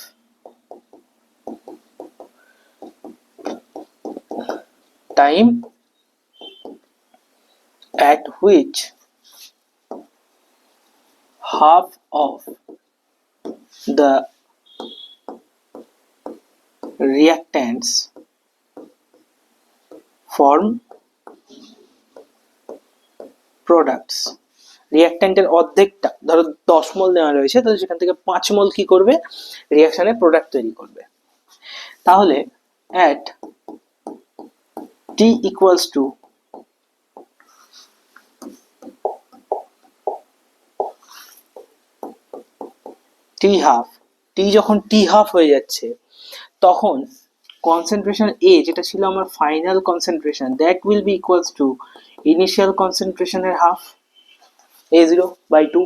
time at which half of the reactants form products. রিঅ্যাক্ট্যান্টের অর্ধেকটা, ধরো 10 মোল নেওয়া রয়েছে, তাহলে সেখান থেকে 5 মোল কি করবে, রিঅ্যাকশনে প্রোডাক্ট তৈরি করবে। তাহলে at t equals to t half, t যখন t half হয়ে যাচ্ছে তখন কনসেন্ট্রেশন A যেটা ছিল আমার final concentration, that will be equals to initial কনসেন্ট্রেশনের হাফ A0/2।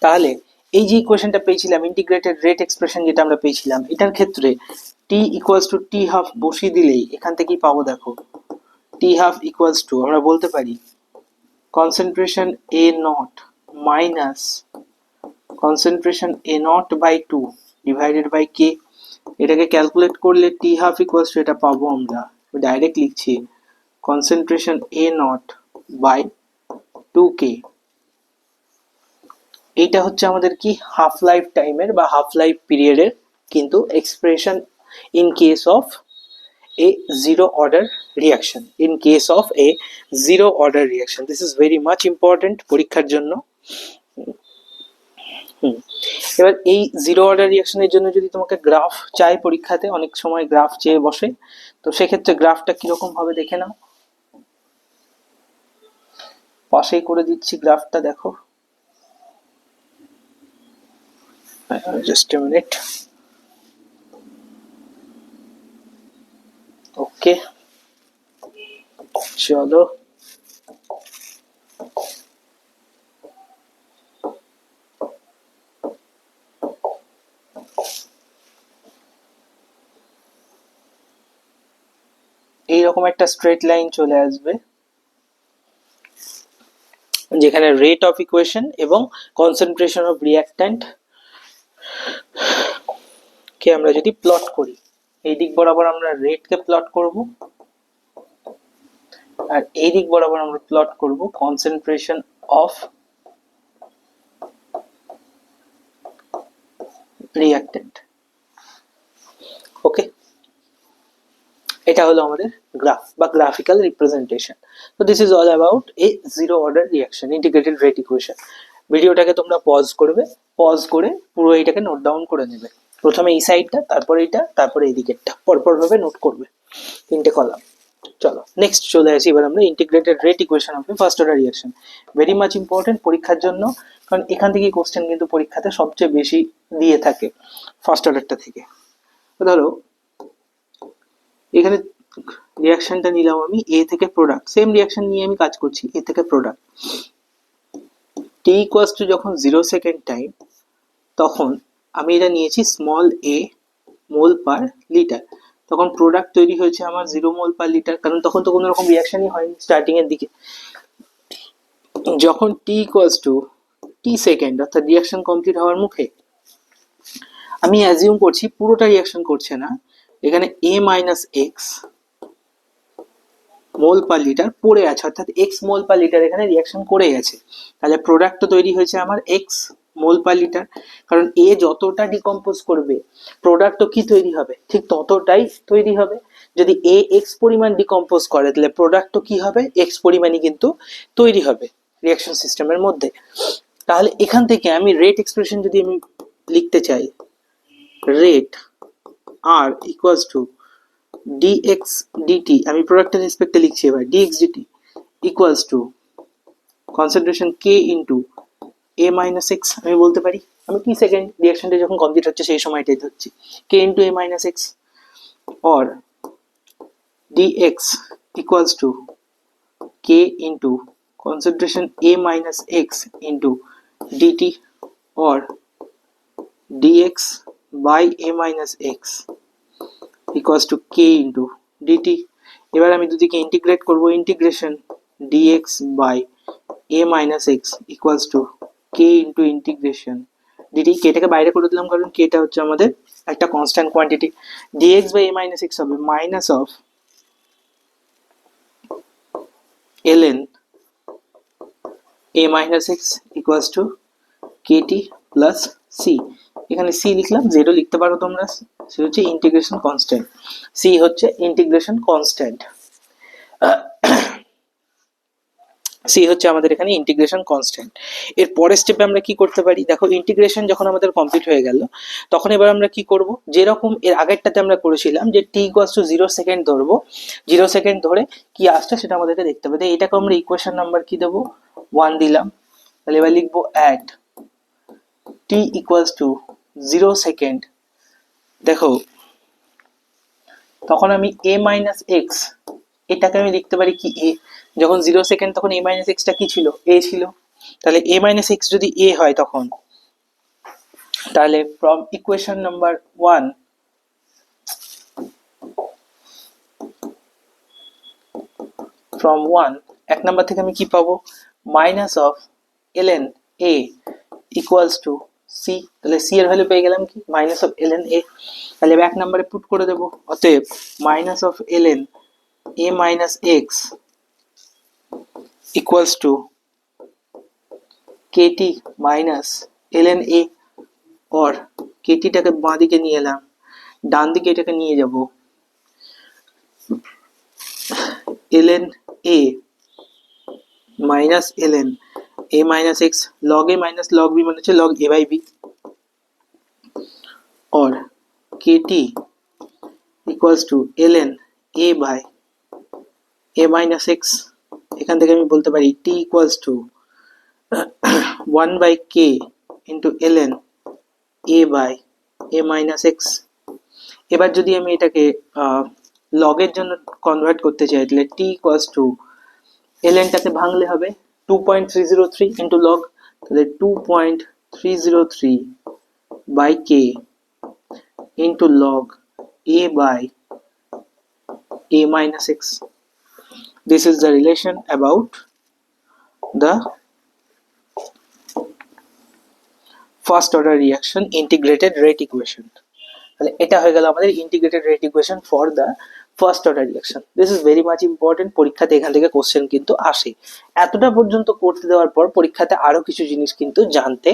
তাহলে এই যে ইকুয়েশনটা পেয়েছিলাম, ইন্টিগ্রেটেড রেট এক্সপ্রেশন যেটা আমরা পেয়েছিলাম, এটার ক্ষেত্রে t equals to t half বসিয়ে দিলেই এখান থেকেই পাবো, দেখো t হাফ ইকুয়ালস টু আমরা বলতে পারি concentration A naught minus concentration A naught by 2 divided by k। এটাকে ক্যালকুলেট করলে t হাফ ইকুয়ালস টু এটা পাবো, আমরা ডাইরেক্ট লিখছি concentration A naught by 2k। এইটা হচ্ছে আমাদের কি হাফ লাইফ টাইমের বা হাফ লাইফ পিরিয়ডের কিন্তু expression in case of A zero order reaction, in case of A zero order reaction. This is very much important পরীক্ষার জন্য। এবার এই জিরো অর্ডার রিঅ্যাকশনের জন্য যদি তোমাকে গ্রাফ চাই পরীক্ষাতে, অনেক সময় গ্রাফ চেয়ে বসে, তো সেক্ষেত্রে গ্রাফটা কিরকম হবে দেখে নাও, পাশেই করে দিচ্ছি গ্রাফটা, দেখো just a minute, ওকে চলো এইরকম একটা স্ট্রেট লাইন চলে আসবে যেখানে রেট অফ ইকুয়েশন এবং কনসেন্ট্রেশন অফ রিঅ্যাক্ট্যান্ট কে আমরা যদি প্লট করি, এই দিক বরাবর আমরা রেট কে প্লট করব, আর এই দিক বরাবর আমরা প্লট করব কনসেন্ট্রেশন অফ রিঅ্যাক্ট্যান্ট। ওকে, এটা হলো আমাদের গ্রাফ বা গ্রাফিক্যাল রিপ্রেজেন্টেশন। তো this is all about a zero order reaction, integrated rate equation. ভিডিওটাকে তোমরা পজ করবে, পজ করে পুরো এইটাকে নোট ডাউন করে নেবে। প্রথমে এই সাইডটা, তারপরে এইটা, তারপরে এই দিকেরটা, পরপর ভাবে নোট করবে, 3টে কলাম। চলো নেক্সট চলে আসি এবার আমরা integrated rate equation of first order reaction. Very much important পরীক্ষার জন্য, কারণ এখান থেকে কোশ্চেন কিন্তু পরীক্ষাতে সবচেয়ে বেশি দিয়ে থাকে ফার্স্ট অর্ডারটা থেকে। ধরো এখানে রিয়াকশনটা নিলাম আমি এ থেকে প্রোডাক্ট, সেম রিয়াকশন নিয়ে আমি কাজ করছি, এ থেকে প্রোডাক্ট। টি ইকুয়ালস টু যখন 0 সেকেন্ড টাইম, তখন আমি এটা নিয়েছি স্মল এ মোল পার লিটার, তখন প্রোডাক্ট তৈরি হয়েছে আমার 0 মোল পার লিটার, কারণ তখন তো কোনো রকম রিয়াকশনই হয়নি স্টার্টিং এর দিকে। যখন টি ইকুয়ালস টু টি সেকেন্ড, অর্থাৎ রিয়াকশন কমপ্লিট হওয়ার মুখে, আমি অ্যাজিউম করছি পুরোটা রিয়াকশন করছে না, এখানে এ মাইনাস এক্স মোল পার লিটার পড়ে আছে, অর্থাৎ এক্স মোল পার লিটার এখানে রিয়াকশন করে গেছে। তাহলে প্রোডাক্ট তো তৈরি হয়েছে আমার এক্স মোল পার লিটার, কারণ এ যতটা ডিকম্পোজ করবে প্রোডাক্ট তো কি তৈরি হবে, ঠিক ততটাই তৈরি হবে। যদি এ এক্স পরিমাণ ডিকম্পোজ করে তাহলে প্রোডাক্ট তো কি হবে, এক্স পরিমাণই কিন্তু তৈরি হবে রিয়াকশন সিস্টেমের মধ্যে। তাহলে এখান থেকে আমি রেট এক্সপ্রেশন যদি আমি লিখতে চাই, rate R equals to dx dt, আমি প্রোডাক্টের রেসপেক্টে লিখছি এবার, dx dt equals to concentration k into a minus x, আমি বলতে পারি, আমি কি সেকেন্ড রিঅ্যাকশনটা যখন কমপ্লিট হচ্ছে সেই সময়টাই ধরছি, k into a minus x, or dx equals to k into concentration a minus x into dt, or dx by a minus x equals to k into dt। এবার আমি দুদিকে ইন্টিগ্রেট করব, integration dx by a minus x equals to k into integration dt। কেটাকে বাইরে করে দিলাম কারণ কেটা হচ্ছে আমাদের একটা constant quantity. dx by a minus x হবে minus of ln a minus x equals to kt plus c। এখানে c লিখলাম, z ও লিখতে পারো তোমরা, সে হচ্ছে ইন্টিগ্রেশন কনস্ট্যান্ট, c হচ্ছে ইন্টিগ্রেশন কনস্ট্যান্ট, সি হচ্ছে আমাদের এখানে ইন্টিগ্রেশন কনস্ট্যান্ট। এর পরের স্টেপে আমরা কি করতে পারি, দেখো ইন্টিগ্রেশন যখন আমাদের কমপ্লিট হয়ে গেল, তখন এবার আমরা কি করব, যেরকম এর আগেরটাতে আমরা করেছিলাম যে টি ইকুয়ালস টু 0 সেকেন্ড ধরবো, 0 সেকেন্ড ধরে কি আসছে সেটা আমাদেরকে দেখতে হবে। এটাকে আমরা ইকুয়েশন নাম্বার কি দেবো, 1 দিলাম। তাহলে এবার লিখবো at T equals two 0 second, দেখো তখন আমি a মাইনাস এক্স, এটাকে আমি লিখতে পারি কি a, যখন 0 সেকেন্ড তখন a মাইনাস এক্সটা কি ছিল, a ছিল। তাহলে a মাইনাস এক্স যদি a হয় তখন, তাহলে ফ্রম ইকুয়েশন নাম্বার 1 এক নাম্বার থেকে আমি কি পাবো, minus of ln a equals two c। তাহলে c এর ভ্যালু পেয়ে গেলাম কি, মাইনাস অফ ln a। তাহলে এক নম্বরে পুট করে দেবো, অতএব minus of ln a minus x equals to kt minus ln a, or kt টাকে বাঁ দিকে নিয়ে এলাম, ডান দিকে এটাকে নিয়ে যাব, ln a minus ln a minus x, log a minus log b মানে হচ্ছে log a by b, or kt equals to ln a by a minus x। এখান থেকে আমি বলতে পারি t equals to 1 by k into ln a by a minus x। এবার যদি আমি এটাকে লগের জন্য কনভার্ট করতে চাই, তাহলে t equals to ln টাকে ভাঙলে হবে 2.303 into log, তাহলে 2.303 by k into log a by a minus x। This is the relation about the first order reaction integrated rate equation। তাহলে এটা হয়ে গেল আমাদের integrated rate equation for the first order reaction. This is very much important, পরীক্ষাতে এখান থেকে question কিন্তু আসে। এতটা পর্যন্ত করতে দেওয়ার পর পরীক্ষাতে আরো কিছু জিনিস কিন্তু জানতে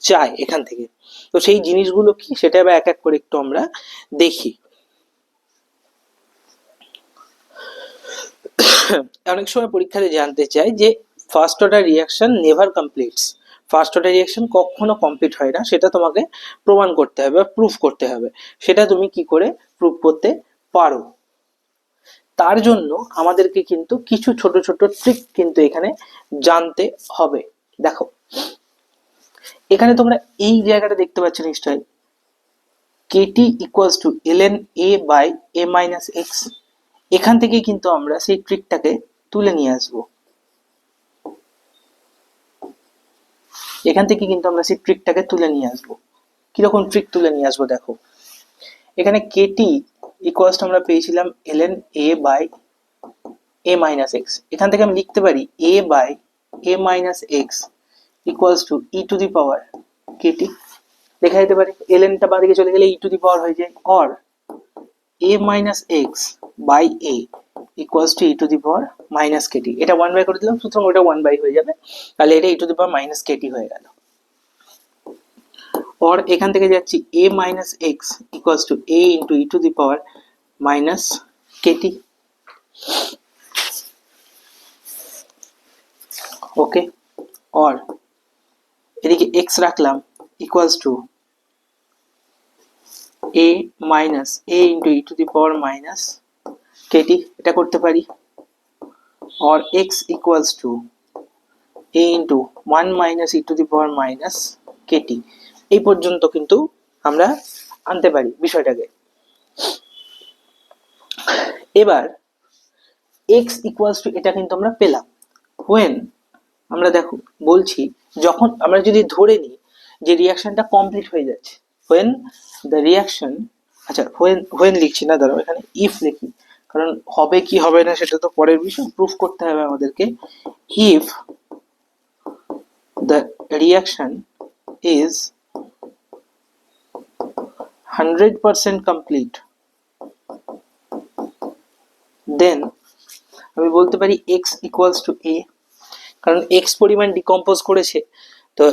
চায় এখান থেকে, তো সেই জিনিসগুলো কি সেটা এবার এক এক করে একটু আমরা দেখি। অনেক সময় পরীক্ষাতে জানতে চায় যে first order reaction never completes, first order reaction কখনো কমপ্লিট হয় না, সেটা তোমাকে প্রমাণ করতে হবে বা প্রুফ করতে হবে। সেটা তুমি কি করে প্রুফ করতে পারো, তার জন্য আমাদেরকে কিন্তু কিছু ছোট ছোট ট্রিক কিন্তু এখানে জানতে হবে। দেখো এখানে তোমরা এই জায়গাটা দেখতে পাচ্ছ নিশ্চয়ই, KT equals to ln a by a minus X. এখান থেকে কিন্তু আমরা সেই ট্রিকটাকে তুলে নিয়ে আসবো, এখান থেকে কিন্তু আমরা সেই ট্রিকটাকে তুলে নিয়ে আসবো। কিরকম ট্রিক তুলে নিয়ে আসবো দেখো, এখানে কেটি ইকুয়ালস টু আমরা পেয়েছিলাম ln a by a minus X. এখান থেকে আমি লিখতে পারি a by a minus x equals to E to the power KT. লেখা যেতে পারে ln টা বাদিকে চলে গেলে ই টু দি পাওয়ার হয়ে যায়, or a minus X by a equals to E to the power minus Katie. এটা 1 বাই করে দিলাম, সুতরাং ওটা 1 বাই হয়ে যাবে, তাহলে এটা e to the power minus k t হয়ে গেল। और এখান থেকে যাচ্ছি a minus x equals to a into e to the power minus k t. Okay, और এদিকে x রাখলাম equals to a minus a into e to the power minus Katie, এটা করতে পারি। और x equals to a into 1 minus e to the power minus k t. এই পর্যন্ত কিন্তু আমরা আনতে পারি বিষয়টাকে। এবার x ইকুয়ালস টু এটা কিন্তু আমরা পেলাম when আমরা দেখো বলছি যখন আমরা যদি ধরে নিই যে রিঅ্যাকশনটা কমপ্লিট হয়ে যাচ্ছে, when the reaction, আচ্ছা when লিখছি না, দাঁড়াও এখানে if লিখি, কারণ হবে কি হবে না সেটা তো পরের বিষয়, প্রুফ করতে হবে আমাদেরকে। if the reaction is 100% complete, then আমি বলতে পারি x equals to a, কারণ x পরিমাণ ডিকম্পোজ করেছে, তো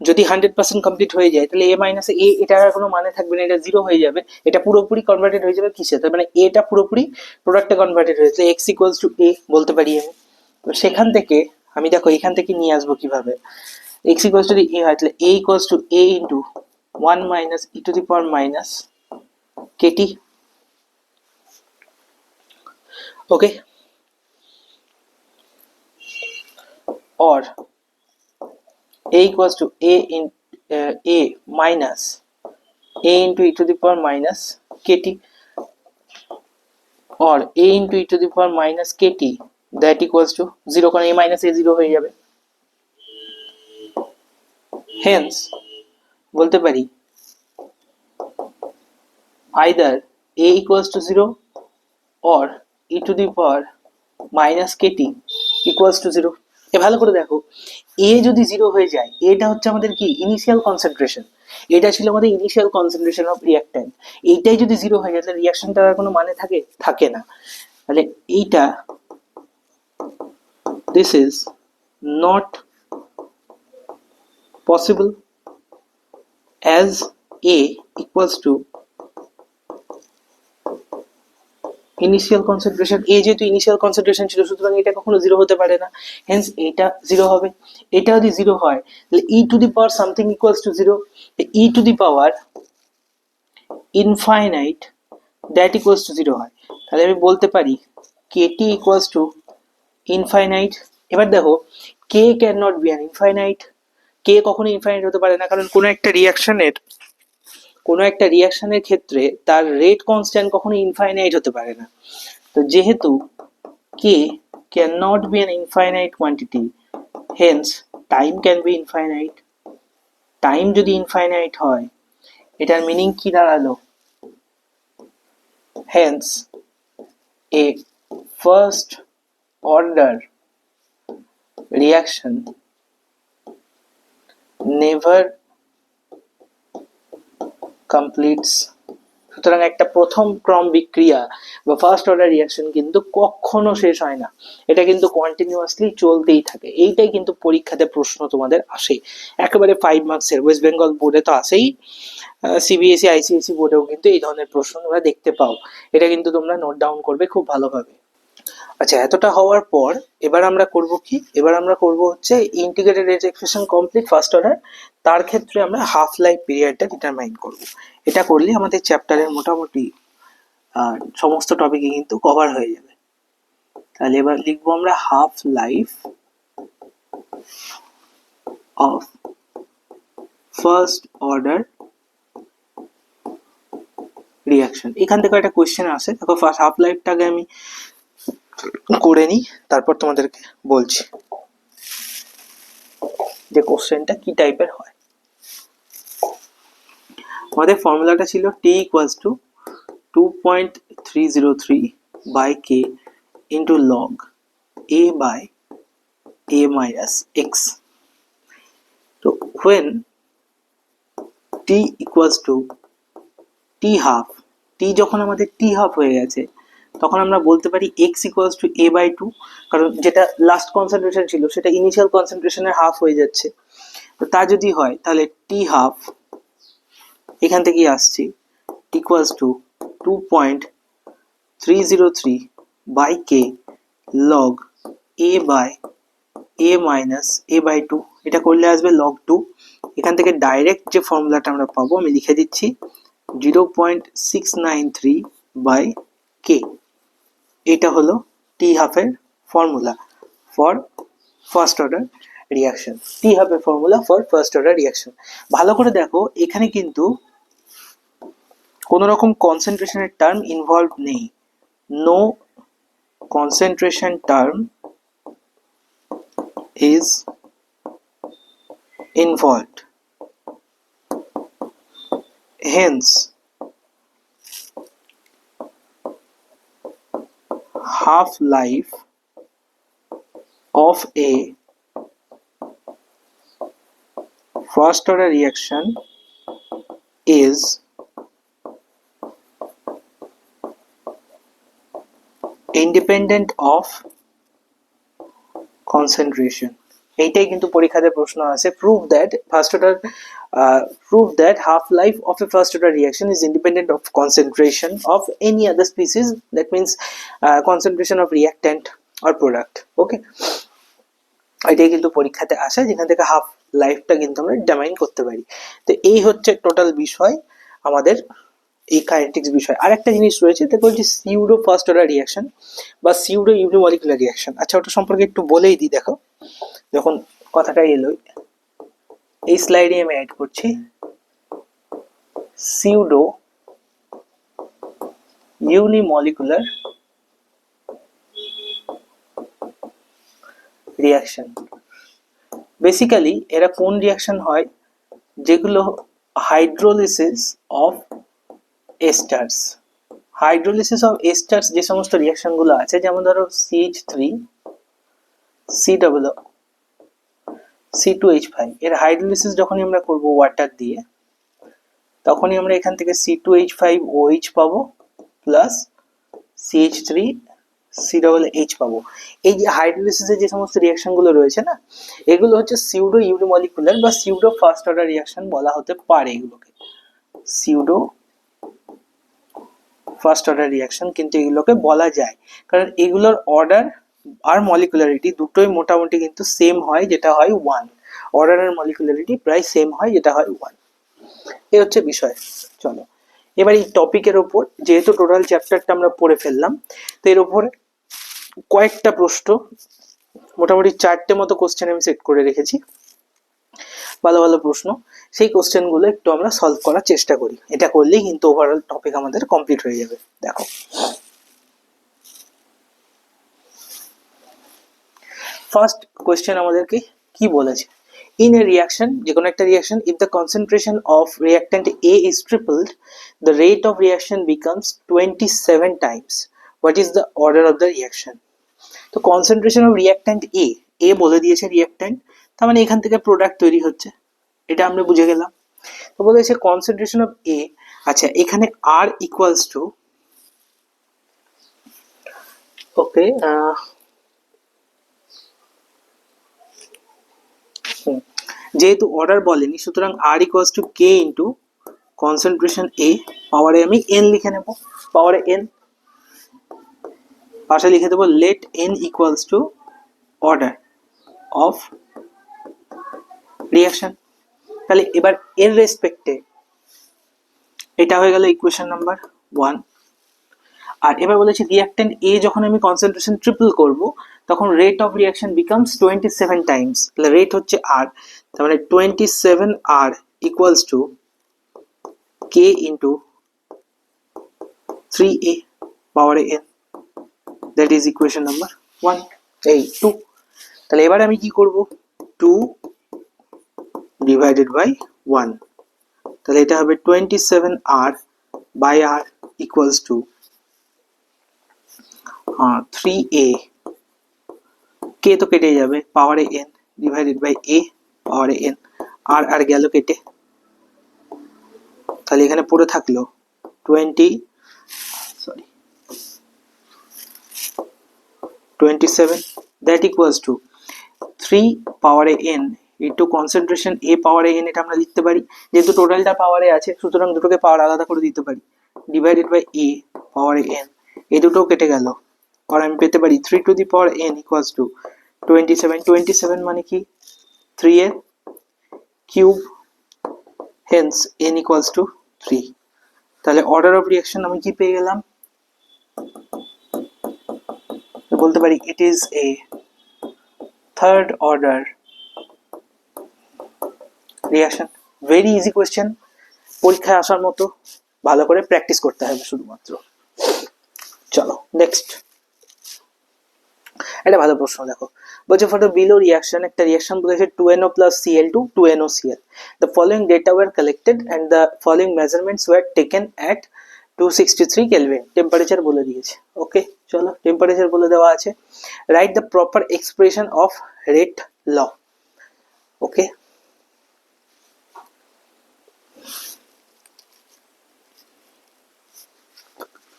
যদি 100% কমপ্লিট হয়ে যায় তাহলে a মাইনাস a এটার আর কোনো মানে থাকবে না, এটা জিরো হয়ে যাবে, এটা পুরোপুরি কনভার্টেড হয়ে যাবে কিসে, তার মানে এটা পুরোপুরি প্রোডাক্টে কনভার্টেড হয়েছে, x equals to a বলতে পারি আমি। তো সেখান থেকে আমি দেখো এখান থেকে নিয়ে আসবো কিভাবে, x equals to a হয় তাহলে a equals to a into 1 minus e to the power minus kt। Okay, और a equals to a in a minus a into e to the power minus kt, और a into e to the power minus kt that equals to 0, কারণ a minus a 0 হয়ে যাবে। Hence বলতে পারি either a equals to 0 or e to the power minus kt equals to 0। এ ভালো করে দেখো, a যদি 0 হয়ে যায়, এটা হচ্ছে আমাদের কি ইনিশিয়াল কনসেন্ট্রেশন, এটা ছিল আমাদের ইনিশিয়াল কনসেন্ট্রেশন অফ রিঅ্যাক্ট্যান্ট, এইটাই যদি 0 হয়ে যায় তাহলে রিঅ্যাকশনটার আর কোনো মানে থাকে না, তাহলে এইটা this is not possible as a equals to initial concentration, a যেহেতু ইনিশিয়াল কনসেন্ট্রেশন ছিল সুতরাং এটা কখনো 0 হতে পারে না, হেন্স এটা 0 হবে। এটা যদি 0 হয় তাহলে e two the power something equals to 0, e two the power infinite that equals two 0 হয়, তাহলে আমি বলতে পারি kt ইকুয়ালস টু ইনফাইনাইট। এবার দেখো k can not be an infinite, k কখনো ইনফাইনাইট হতে পারে না, কারণ কোনো একটা রিঅ্যাকশনের ক্ষেত্রে তার রেট কনস্ট্যান্ট কখনো ইনফাইনাইট হতে পারে না। তো যেহেতু k cannot be an infinite quantity, hence time can be infinite। Time যদি ইনফাইনাইট হয় এটার মিনিং কি দাঁড়ালো, hence a first order reaction never completes। সুতরাং একটা প্রথম ক্রম বিক্রিয়া বা ফার্স্ট অর্ডার রিঅ্যাকশন কিন্তু কখনো শেষ হয় না, এটা কিন্তু কন্টিনিউয়াসলি চলতেই থাকে। এইটাই কিন্তু পরীক্ষাতে প্রশ্ন তোমাদের আসে একেবারে 5 মার্কসের, ওয়েস্ট বেঙ্গল বোর্ডে তো আসেই, সিবিএসই আইসিএসসি বোর্ডেও কিন্তু এই ধরনের প্রশ্ন তোমরা দেখতে পাও, এটা কিন্তু তোমরা নোট ডাউন করবে খুব ভালোভাবে। আচ্ছা, এতটা হওয়ার পর এবার আমরা করব কি, এবার আমরা করব হচ্ছে integrated rate equation complete first order. তার ক্ষেত্রে আমরা হাফ লাইফ পিরিয়ডটা ডিটারমাইন করব। এটা করলে আমাদের চ্যাপ্টারের মোটামুটি সমস্ত টপিকে কিন্তু কভার হয়ে যাবে। তাহলে এবার লিখবো আমরা half life of first order reaction. এখান থেকে একটা কোয়েশ্চেন আসে, দেখো ফার্স্ট হাফ লাইফটাকে আমি করে নিই, তারপর তোমাদেরকে বলছি যে কোশ্চেনটা কি টাইপের হয়। আমাদের ফর্মুলাটা ছিল t equals to 2.303 by K into log a by a minus x। তো when t equals to t half, t যখন আমাদের t হাফ হয়ে গেছে তখন আমরা বলতে পারি x equals to a by 2, কারণ যেটা লাস্ট কনসেন্ট্রেশন ছিল সেটা ইনিশিয়াল কনসেন্ট্রেশনের হাফ হয়ে যাচ্ছে। তো তা যদি হয় তাহলে t হাফ এখান থেকেই আসছে equals to 2.303 by K log a by a minus a by 2। এটা করলে আসবে লগ 2। এখান থেকে ডাইরেক্ট যে ফর্মুলাটা আমরা পাবো আমি লিখে দিচ্ছি 0.693 বাই কে। এটা হলো টি হাফের formula for first order reaction. T হাফের formula for first order reaction. ভালো করে দেখো, এখানে কিন্তু কোনো রকম কনসেন্ট্রেশনের টার্ম ইনভলভ নেই। No concentration term is involved. Hence, half-life of a first-order reaction is independent of concentration. এইটাই কিন্তু পরীক্ষাতে প্রশ্ন আছে, prove that half life of a first order reaction is independent of concentration of any other species, that means concentration of reactant or product. Okay, এটাই কিন্তু পরীক্ষাতে আসে, যেখান থেকে হাফ লাইফটা কিন্তু আমরা ডিটারমাইন করতে পারি। তো এই হচ্ছে টোটাল বিষয় আমাদের এই কাইনেটিক্স বিষয়। আর একটা জিনিস রয়েছে, দেখো যে সিউডো ফার্স্ট অর্ডার রিয়াকশন বা সিউডো ইউনিমলিকুলার রিয়াকশন। আচ্ছা, ওটা সম্পর্কে একটু বলেই দিই। দেখো, যখন কথাটা এলো এই স্লাইডে আমি অ্যাড করছি সিউডো ইউনিমলিকুলার রিয়াকশন। বেসিক্যালি এরা কোন রিয়াকশন হয়, যেগুলো হাইড্রোলিসিস অফ এস্টার্স। হাইড্রোলিসিস অফ এস্টার্স যে সমস্ত রিয়াকশন গুলো আছে, যেমন ধরো CH3 COO C2H5, এর হাইড্রোলিসিস যখনই আমরা করব ওয়াটার দিয়ে, তখনই আমরা এখান থেকে C2H5OH পাবো প্লাস CH3 COOH পাবো। এই যে হাইড্রোলিসিসের যে সমস্ত রিয়াকশন গুলো রয়েছে না, এগুলো হচ্ছে সিউডো ইউনিমলিকুলার বা সিউডো ফার্স্ট অর্ডার রিয়াকশন বলা হতে পারে। এগুলোকে সিউডো ফার্স্ট অর্ডার রিয়াকশন কিন্তু এগুলোকে বলা যায়, কারণ এগুলোর অর্ডার আর মলিকুলারিটি দুটোই মোটামুটি কিন্তু সেম হয়, যেটা হয় 1। অর্ডার আর মলিকুলারিটি প্রায় সেম হয়, যেটা হয় 1। এই হচ্ছে বিষয়। চলো এবার এই টপিকের ওপর, যেহেতু টোটাল চ্যাপ্টারটা আমরা পড়ে ফেললাম, তো এর উপরে কয়েকটা প্রশ্ন, মোটামুটি 4টে মতো কোশ্চেন আমি সেট করে রেখেছি, ভালো ভালো প্রশ্ন। সেই কোশ্চেন গুলো একটু আমরা সলভ করার চেষ্টা করি। এটা করলেই কিন্তু ওভারঅল টপিক আমাদের কমপ্লিট হয়ে যাবে। দেখো, ফার্স্ট কোশ্চেন আমাদেরকে কি বলেছে, ইন এ রিয়াকশন, যে কোনো একটা reaction, if the concentration of reactant A is tripled, the rate of reaction becomes 27 times. What is the order of the reaction? তো কনসেন্ট্রেশন অফ রিয়াক্ট্যান্ট A বলে দিয়েছে reactant, তার মানে এখান থেকে প্রোডাক্ট তৈরি হচ্ছে, এটা আমরা বুঝে গেলাম। তো বলেছে কনসেন্ট্রেশন অফ A। আচ্ছা, এখানে R ইকুয়ালস টু, ওকে, যেহেতু অর্ডার বলেনি, সুতরাং R equals two K into concentration A, পাওয়ারে আমি N লিখে নেব, পাওয়ারে N। পাশে লিখে দেবো let n equals to order of reaction. তাহলে এবার এর রেসপেক্টে এটা হয়ে গেল ইকুয়েশন নাম্বার 1। আর এবার বলেছি রিঅ্যাক্ট্যান্ট এ যখন আমি কনসেন্ট্রেশন ট্রিপল করব তখন rate of reaction becomes 27 times. তাহলে রেট হচ্ছে আর, তার মানে 27 r equals to k into 3a power n, that is equation number 1 এই 2। তাহলে এবার আমি কি করব 2 ডিভাইডেড বাই 1, তাহলে এটা হবে 27r by r equals to 3a, K তো কেটে যাবে পাওয়ারে n ডিভাইডেড বাই a পাওয়ারে n, আর আর গেল কেটে, তাহলে এখানে পড়ে থাকলো 27 that equals to 3 পাওয়ারে n ইন্টু কনসেন্ট্রেশন a পাওয়ারে n, এটা আমরা লিখতে পারি যেহেতু টোটালটা পাওয়ারে আছে সুতরাং দুটোকে পাওয়ার আলাদা করে দিতে পারি, ডিভাইডেড বাই a পাওয়ারে n, এই দুটো কেটে গেল আর আমি পেতে পারি 3 to the power n equals to 27 মানে কি 3 এর cube, hence n equals to 3। তাহলে অর্ডার অফ রিঅ্যাকশন আমি কি পেয়ে গেলাম, বলতে পারি it is a third order reaction. Very easy question, পরীক্ষায় আসার মতো, ভালো করে প্র্যাকটিস করতে হবে শুধুমাত্র। চলো নেক্সট, এটা ভালো প্রশ্ন দেখো, বলছে ফর দ্য বিলো রিঅ্যাকশন, একটা রিঅ্যাকশন বলেছে 2NO plus Cl2 2NOCl, the following data were collected and the following measurements were taken at 263 Kelvin, temperature বলে দিয়েছে। ওকে চলো টেম্পারেচার বলে দেওয়া আছে, write the proper expression of rate law. Okay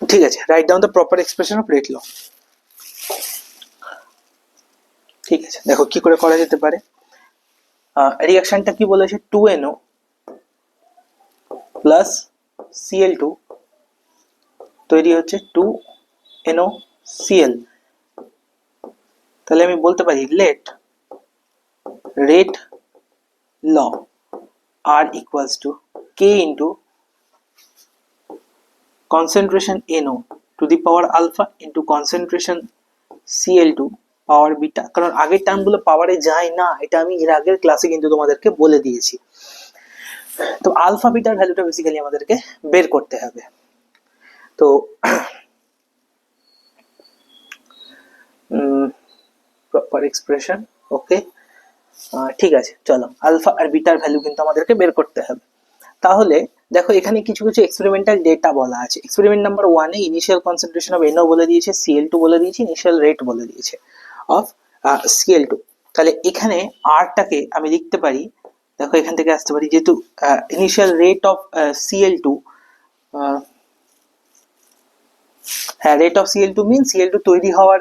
ঠিক আছে, write down the proper expression of rate law. ঠিক আছে দেখো কি করে করা যেতে পারে, রিঅ্যাকশনটা কি বলেছে 2NO প্লাস Cl2 তৈরি হচ্ছে 2NOCl, তাহলে আমি বলতে পারি let rate law R equals to K into concentration NO to the power alpha into concentration Cl2 power beta, কারণ আগের টার্মগুলো পাওয়ারে যায় না, এটা আমি এর আগের ক্লাসে কিন্তু তোমাদেরকে বলে দিয়েছি। তো আলফা বিটার ভ্যালুটা বেসিক্যালি আমাদেরকে বের করতে হবে। তো প্রপার এক্সপ্রেশন ওকে ঠিক আছে, চলো আলফা আর বিটার ভ্যালু কিন্তু আমাদেরকে বের করতে হবে। তাহলে দেখো এখানে কিছু কিছু এক্সপেরিমেন্টাল ডেটা বলা আছে। Experiment number 1 A initial concentration of NO বলে দিয়েছে, Cl2 বলে দিয়েছে, ইনিশিয়াল রেট বলে দিয়েছে অফ Cl2। তাহলে এখানে আরটাকে আমি লিখতে পারি, দেখো এখান থেকে আসতে পারি যেহেতু ইনিশিয়াল রেট অফ Cl2, হ্যাঁ rate of Cl2 mean Cl2 তৈরি হওয়ার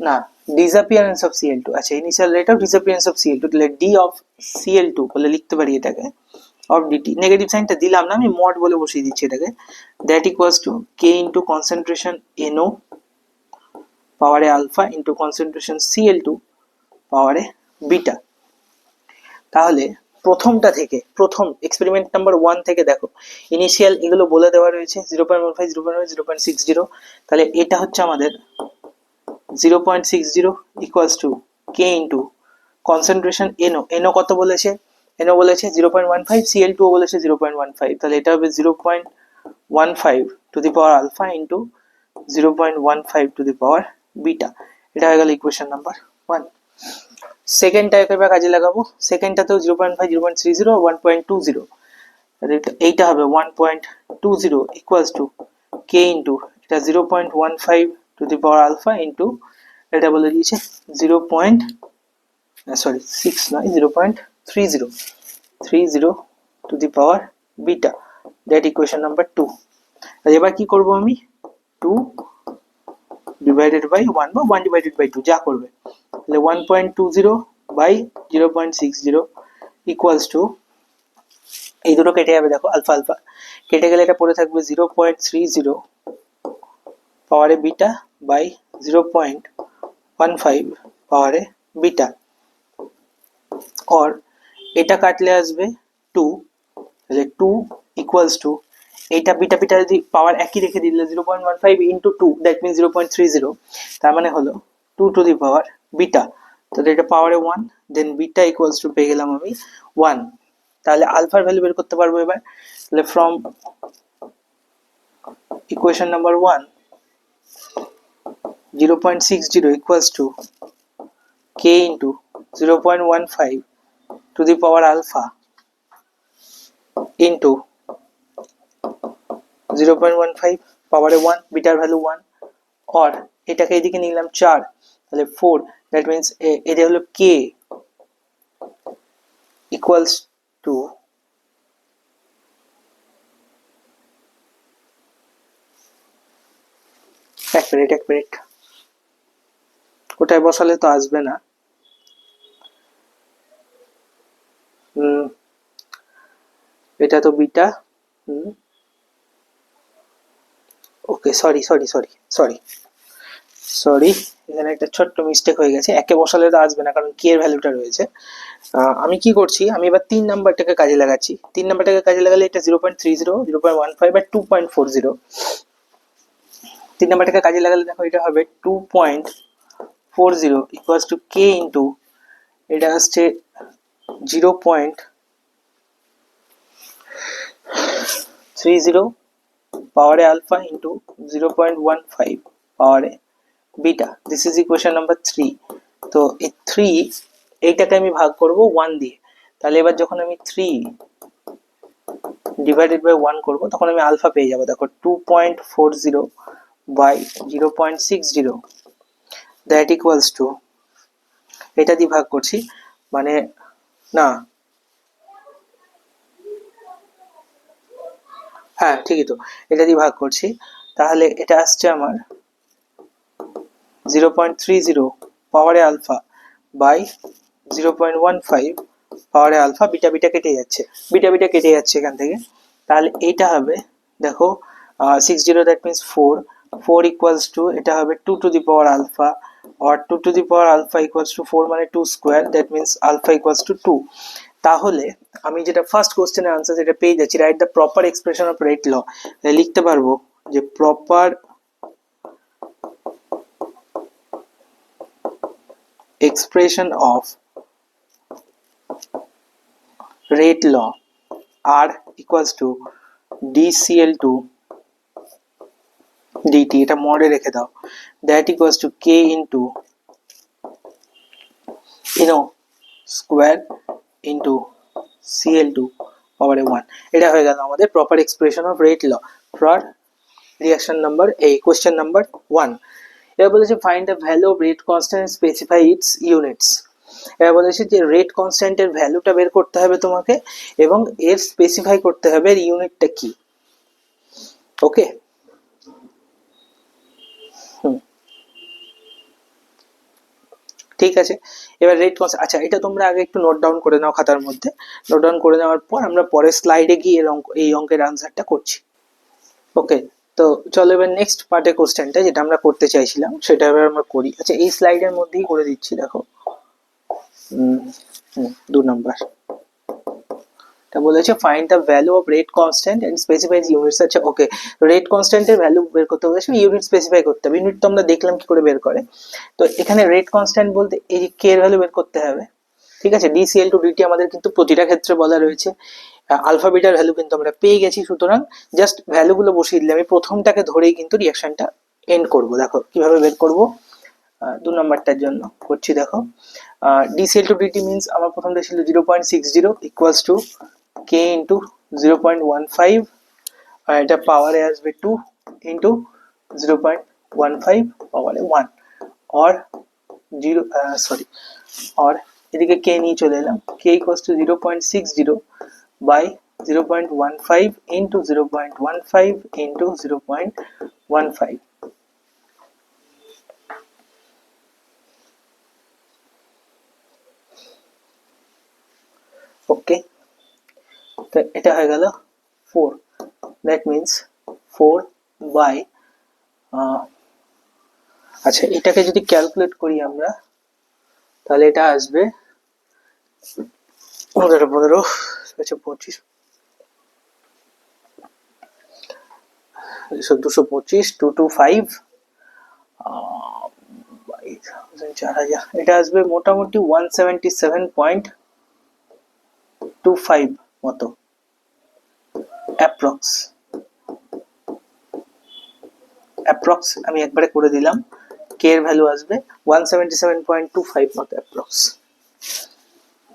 না ডিসঅ্যাপিয়ারেন্স অফ Cl2, আচ্ছা initial rate of disappearance of Cl2, তাহলে ডি অফ Cl2 বলে লিখতে পারি এটাকে, অফ ডিটি নেগেটিভ সাইনটা দিলাম না, আমি মড বলে বসিয়ে দিচ্ছি এটাকে, that equals to k into concentration NO পাওয়ারে আলফা ইন্টু কনসেন্ট্রেশন Cl2 পাওয়ারে বিটা। তাহলে প্রথমটা থেকে, প্রথম এক্সপেরিমেন্ট নাম্বার 1 থেকে দেখো ইনিশিয়াল এগুলো বলে দেওয়া রয়েছে 0.15 0.1 0.60, তাহলে এটা হচ্ছে আমাদের 0.60 equals to k into concentration NO কত বলেছে, NO বলেছে 0.15, Cl2 বলেছে 0.15, তাহলে এটা হবে 0.15 to the power alpha into 0.15 to the power beta, এটা হয়ে গেল ইকুয়েশন নাম্বার 1। সেকেন্ডটা এবার কাজে লাগাবো, সেকেন্ডটাতেও 0.5 0.30 1.20, এইটা হবে 1.20 ইকুয়ালস টু কে ইন্টু এটা 0.15 to the power alpha into এটা বলে দিয়েছে 0.30 to the power beta, that equation number 2। এবার কি করব আমি 2 ডিভাইডেড বাই 1 বা 1 ডিভাইডেড বাই 2 যা করবে, তাহলে 1.20 বাই 0.60 ইকুয়ালস টু এই দুটো কেটে যাবে, দেখো আলফা আলফা কেটে গেলে এটা পড়ে থাকবে 0.30 পাওয়ারে বিটা বাই 0.15 পাওয়ারে বিটা, অর এটা কাটলে আসবে 2, তাহলে 2 ইকুয়ালস টু এইটা বিটা বিটা যদি পাওয়ার একই রেখে দিলে 0.15 ইন্টু 2 দ্যাট মিনস 0.30, তার মানে হলো 2 টু দি পাওয়ার বিটা, তাহলে এটা পাওয়ারে 1, দেন বিটা ইকুয়ালস টু পেয়ে গেলাম আমি 1। তাহলে আলফার ভ্যালু বের করতে পারবো এবার, তাহলে from equation number 1 0.60 equals to k into 0.15 to the power alpha into 0.15 power 1 beta value 1, or এটাকে এদিকে নিলাম 4, তাহলে 4, that means এটা হলো k equals to এক মিনিট ওটায় বসালে তো আসবে না, এটা তো বিটা, ওকে সরি এখানে একটা ছোট্ট মিস্টেক হয়ে গেছে, একে বসালে তো আসবে না কারণ কে এর ভ্যালুটা রয়েছে। আমি কি করছি, আমি এবার 3 নাম্বারটাকে কাজে লাগাচ্ছি, 3 নাম্বারটাকে কাজে লাগালে এটা 0.30 0.15 আর 2.40, 3 নাম্বারটাকে কাজে লাগালে দেখো এটা হবে 2.40 ইকুয়ালস টু কে ইন্টু এটা আসছে 0.30 পাওয়ারে আলফা ইন্টু 0.15 পাওয়ারে beta, this is equation number 3। তো এই 3 এইটাকে আমি ভাগ করব 1 দিয়ে, তাহলে এবার যখন আমি 3 ডিভাইডেড বাই 1 করব তখন আমি আলফা পেয়ে যাব, দেখো 2.40 বাই 0.60 দ্যাট ইকুয়ালস টু, এটা দিয়ে ভাগ করছি মানে না, হ্যাঁ ঠিকই তো, এটা দিয়ে ভাগ করছি, তাহলে এটা আসছে আমার 0.30 পাওয়ারে আলফা বাই 0.15 পাওয়ারে আলফা, বিটা বিটা কেটে যাচ্ছে এখান থেকে, তাহলে এইটা হবে দেখো 60 দ্যাট মিনস 4 ইকুয়ালস টু এটা হবে 2 to the power alpha, or 2 to the power alpha equals to 4 মানে 2 square, that means alpha equals to 2। তাহলে আমি যেটা ফার্স্ট কোশ্চেনের আনসার যেটা পেয়ে যাচ্ছি, write the proper expression of rate law, লিখতে পারবো যে proper expression of rate law R equals to dCl2 dt, এটা মডে রেখে দাও, that equals to k into square into Cl2 পাওয়ারে 1। এটা হয়ে গেল আমাদের proper expression of rate law for reaction number এই কোশ্চেন নাম্বার 1। এবার বলেছে find the value of rate constant, specify its units. এবার বলেছে যে রেট কনস্ট্যান্টের ভ্যালুটা বের করতে হবে তোমাকে এবং এর স্পেসিফাই করতে হবে এর ইউনিটটা কি, ওকে। ঠিক আছে, এবার রেট কনস্ট্যান্ট, আচ্ছা এটা তোমরা আগে একটু নোট ডাউন করে নাও খাতার মধ্যে, নোট ডাউন করে নেওয়ার পর আমরা পরের স্লাইডে গিয়ে এই অঙ্কের আনসারটা করছি, ওকে। তো চলো এবার নেক্সট পার্টের কোশ্চেনটা যেটা আমরা করতে চাইছিলাম সেটা এবার আমরা করি। আচ্ছা এই স্লাইডের মধ্যেই করে দিচ্ছি, দেখো 2 নাম্বার এটা বলেছে find the value of rate constant and specify units. আচ্ছা ওকে, রেট কনস্ট্যান্টের ভ্যালু বের করতে বলেছে, ইউনিট স্পেসিফাই করতে হবে, ইউনিট তো আমরা দেখলাম কি করে বের করে। তো এখানে রেট কনস্ট্যান্ট বলতে এই যে কে এর ভ্যালু বের করতে হবে, ঠিক আছে। dCl2 dt আমাদের কিন্তু প্রতিটা ক্ষেত্রে বলা রয়েছে, আলফা বিটার ভ্যালু কিন্তু আমরা পেয়ে গেছি, সুতরাং জাস্ট ভ্যালুগুলো বসিয়ে দিলে আমি প্রথমটাকে ধরেই কিন্তু রিঅ্যাকশনটা এন্ড করব। দেখো কিভাবে বের করব, 2 নাম্বারটার জন্য করছি, দেখো dCl2 dt মিন্স আমার প্রথমটা ছিল 0.60 ইকুয়ালস টু k ইন্টু 0.15, আর এটা পাওয়ারে আসবে 2 ইন্টু 0.15 পাওয়ারে 1, or 0 or এদিকে k নিয়ে চলে এলাম, k equals to 0.60 by 0.15 into 0.15 into 0.15, okay. তো এটা হয়ে গেল 4, দ্যাট মিন্স 4 বাই আচ্ছা, এটাকে যদি ক্যালকুলেট করি আমরা, তাহলে এটা আসবে 15 আচ্ছা 25 225 225 4000, এটা আসবে মোটামুটি 177.25 মতো অ্যাপ্রক্স। আমি একবারে করে দিলাম, কে এর ভ্যালু আসবে 177.25 মতো অ্যাপ্রক্স।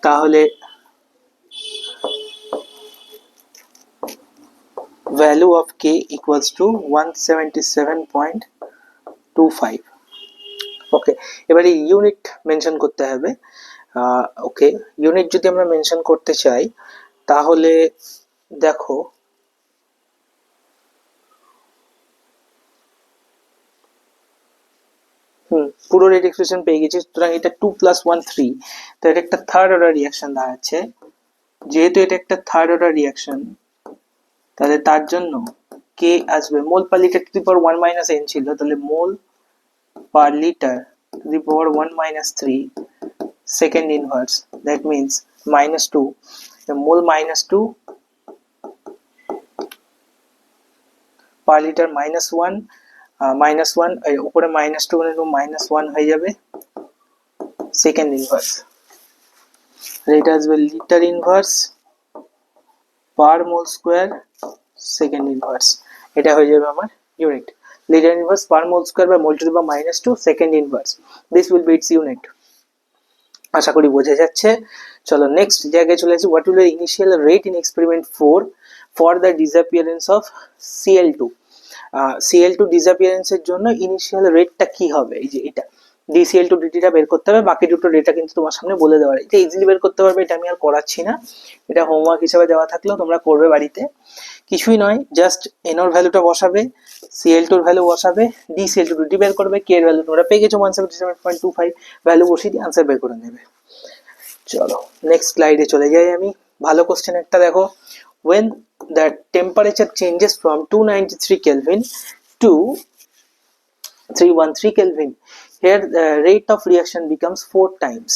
তাহলে value of K equals to 177.25। ওকে, এবারে ইউনিট মেনশন করতে হবে। ওকে, ইউনিট যদি আমরা মেনশন করতে চাই তাহলে দেখো পুরো রেট এক্সপ্রেশন পেয়ে গেছি, সুতরাং এটা 2 + 1 3, তো এটা একটা থার্ড অর্ডার রিঅ্যাকশন দাঁড়াচ্ছে। যেহেতু এটা একটা থার্ড অর্ডার রিঅ্যাকশন, তাহলে তার জন্য কে আসবে mole per litre to the power 1 - n ছিল, তাহলে mole per litre to the power 1 - 3 second inverse, that means -2, mole -2 per litre -1 -1 উপরে -2 মানে -1 হয়ে যাবে সেকেন্ড ইনভার্স, এটা আসবে litre inverse per mole square second inverse, এটা হয়ে যাবে আমার unit. Litre inverse per mole square বা mole to the power -2 second inverse, this will be its unit. আশা করি বোঝা যাচ্ছে। চলো নেক্সট জায়গায় চলে আসি। What will the initial rate in experiment 4 for the disappearance of Cl2? Cl2 ডিসঅ্যাপিয়ারেন্সের জন্য ইনিশিয়াল রেটটা কি হবে? এই যে এটা dCl2 dt টা বের করতে হবে, বাকি দুটো ডেটা কিন্তু তোমার সামনে বলে দেওয়া, এটা ইজিলি বের করতে পারবে, এটা আমি আর করাচ্ছি না, এটা হোমওয়ার্ক হিসেবে দেওয়া থাকলেও তোমরা করবে বাড়িতে। কিছুই নয়, জাস্ট n এর ভ্যালুটা বসাবে, Cl2 এর ভ্যালু বসাবে, dCl2 dt বের করবে, k এর ভ্যালু তোমরা পেয়ে গেছো 177.25, ভ্যালু বসিয়ে দিয়ে আনসার বের করে নেবে। চলো নেক্সট স্লাইডে চলে যাই আমি। ভালো কোশ্চেন একটা দেখো। when the temperature changes from 293 Kelvin to 313 Kelvin, here the rate of reaction becomes 4 times.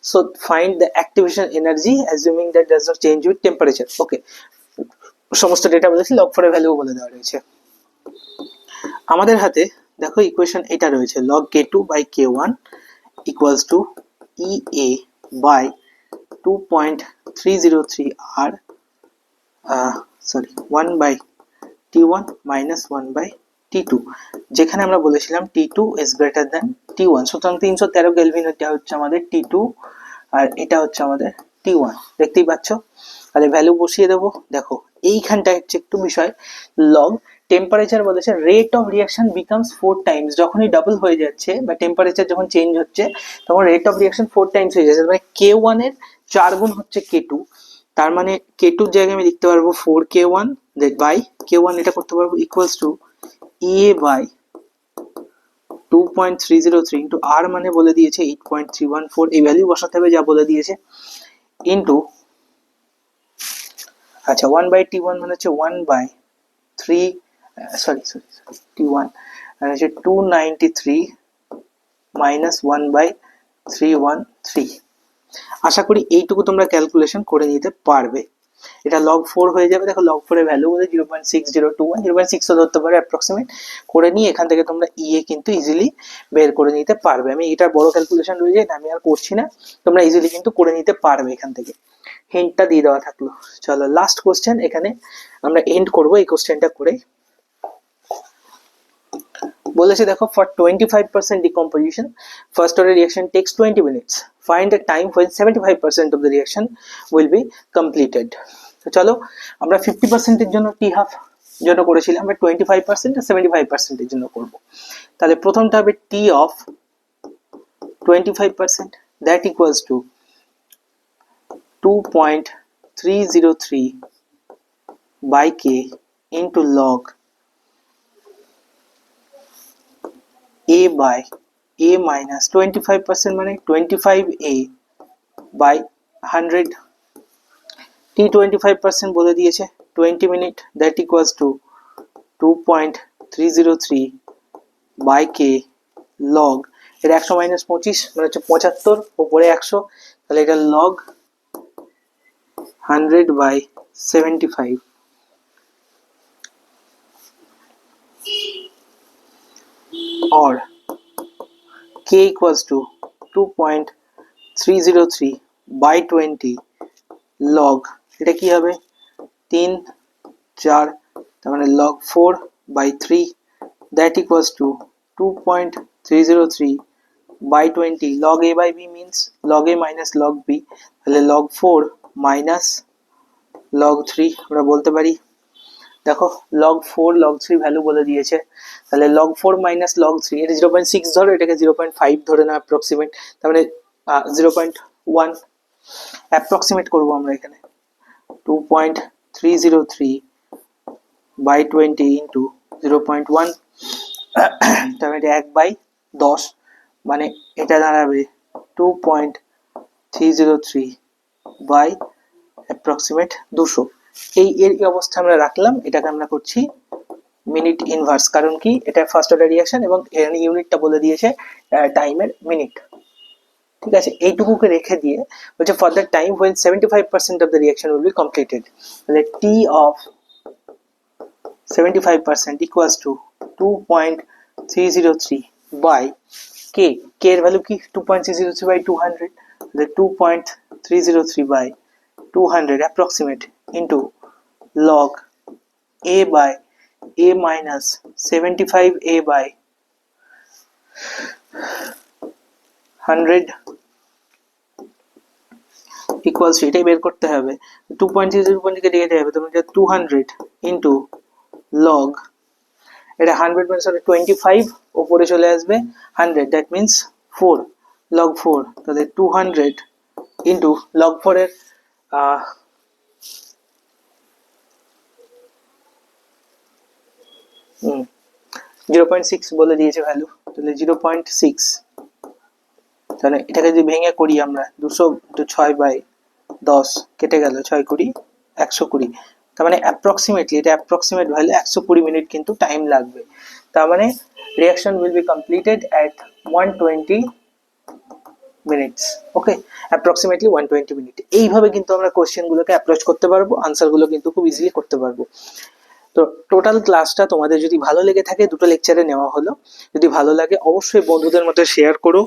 So find the activation energy assuming that does not change with temperature. Okay, সমস্ত ডেটা বলেছি, log 4 এর value বলে দেওয়া রয়েছে আমাদের হাতে। দেখো equation এটা রয়েছে, log k2 by k1 equals to EA by 2.303 R 1 by T1 minus 1 by T2, যেখানে আমরা বলেছিলাম T2 is greater than T1, সুতরাং 313 কেলভিন এটা হচ্ছে আমাদের T2 আর এটা হচ্ছে আমাদের T1, দেখতেই পাচ্ছ। তাহলে ভ্যালু বসিয়ে দেবো। দেখো এইখানটা হচ্ছে একটু বিষয়, লগ টেম্পারেচার বলেছে rate of reaction becomes 4 Times, যখনই ডাবল হয়ে যাচ্ছে বা টেম্পারেচার যখন চেঞ্জ হচ্ছে তখন রেট অফ রিঅ্যাকশন 4 টাইমস হয়ে যাচ্ছে, মানে K1 এর 4 গুণ হচ্ছে K2, তার মানে K2 এর জায়গায় আমি লিখতে পারবো 4K1 বাই K1, এটা করতে পারবো equals to EA by 2.303 into R মানে বলে দিয়েছে 8.314, এই ভ্যালু বসাতে হবে যা বলে দিয়েছে, ইন্টু আচ্ছা 1 বাই T1 মানে হচ্ছে 1 বাই 3 T1 মানে হচ্ছে 293 মাইনাস 1 বাই 313। আশা করি এইটুকু তোমরা ক্যালকুলেশন করে নিতে পারবে। এটা log 4 হয়ে যাবে। দেখো log 4 এর ভ্যালু বলে 0.6021, 0.6 ধরতে পারে অ্যাপ্রক্সিমেট, করে নিয়ে এখান থেকে তোমরা EA কিন্তু ইজিলি বের করে নিতে পারবে। আমি এটা বড় ক্যালকুলেশন রয়েছে, এটা আমি আর করছি না, তোমরা ইজিলি কিন্তু করে নিতে পারবে এখান থেকে, হিন্টটা দিয়ে দেওয়া থাকলো। চলো লাস্ট কোশ্চেন, এখানে আমরা এন্ড করব এই কোশ্চেনটা করে। বলেছে দেখো for 25% decomposition first order reaction takes 20 minutes, find the time when 75% of the reaction will be completed। তো চলো আমরা 50% এর জন্য টি হাফ জন্য করেছিলাম, আমরা 25% আর 75% এর জন্য করব। তাহলে প্রথমটা হবে T of 25%, that equals to 2.303 by k into log A by A minus 25% মানে 25A by 100, T 25% বলে দিয়েছে 20 minute, that equals to 2.303 by K log, এটা 100 মাইনাস 25 মানে হচ্ছে 75, উপরে 100, তাহলে এটা log 100/75 or k equals to 2.303/20 log, এটা কি হবে 3 4, তার মানে log 4/3, that equals to 2.303/20 log a by b means log a minus log b, তাহলে log 4 minus log 3 আমরা বলতে পারি। দেখো log 4 log 3 ভ্যালু বলে দিয়েছে, তাহলে log 4 minus log 3, এটা 0.6 ধরো, এটাকে 0.5 ধরে নাও অ্যাপ্রক্সিমেট, তার মানে 0.1 অ্যাপ্রক্সিমেট করবো আমরা এখানে 2.303/20 ইন্টু 0.1, তার মানে 1/10, মানে এটা দাঁড়াবে 2.303 বাই অ্যাপ্রক্সিমেট 200। এর অবস্থা আমরা রাখলাম, এটাকে আমরা করছি মিনিট ইনভার্স, কারণ কি এটা ফার্স্ট অর্ডার রিঅ্যাকশন এবং এখানে ইউনিটটা বলে দিয়েছে টাইমের মিনিট। ঠিক আছে, এইটুকুকে রেখে দিয়ে বলছে for the time when 75% of the reaction will be completed, তাহলে t of 75% equals to 2.303 by k, k এর ভ্যালু কি 2.303/200, তাহলে 2.303/200 approximate into log a by a minus 75a by 100 equals to, এটাই বের করতে হবে 2.303 থেকে দিয়ে দেবে, তোমরা 200 into log, এটা 100 মানে 25 উপরে চলে আসবে 100, that means 4 log 4, তাহলে 200 into log 4 এর 0.6 বলে দিয়েছে ভ্যালু, তাহলে 0.6, তাহলে এটাকে যদি ভেঙে করি আমরা 200 × 6/10 কেটে গেল 6 20 120, তার মানে অ্যাপ্রক্সিমেটলি এটা অ্যাপ্রক্সিমেট ভ্যালু 120 মিনিট কিন্তু টাইম লাগবে, তার মানে reaction will be completed at 120 minutes. Okay, approximately 120 minute. এইভাবে কিন্তু আমরা কোশ্চেনগুলোকে অ্যাপ্রোচ করতে পারবো, আনসারগুলো কিন্তু খুব ইজিলি করতে পারবো। তো টোটাল ক্লাসটা তোমাদের যদি ভালো লেগে থাকে, দুটো লেকচারে নেওয়া হলো, যদি ভালো লাগে অবশ্যই বন্ধুদের মধ্যে শেয়ার করো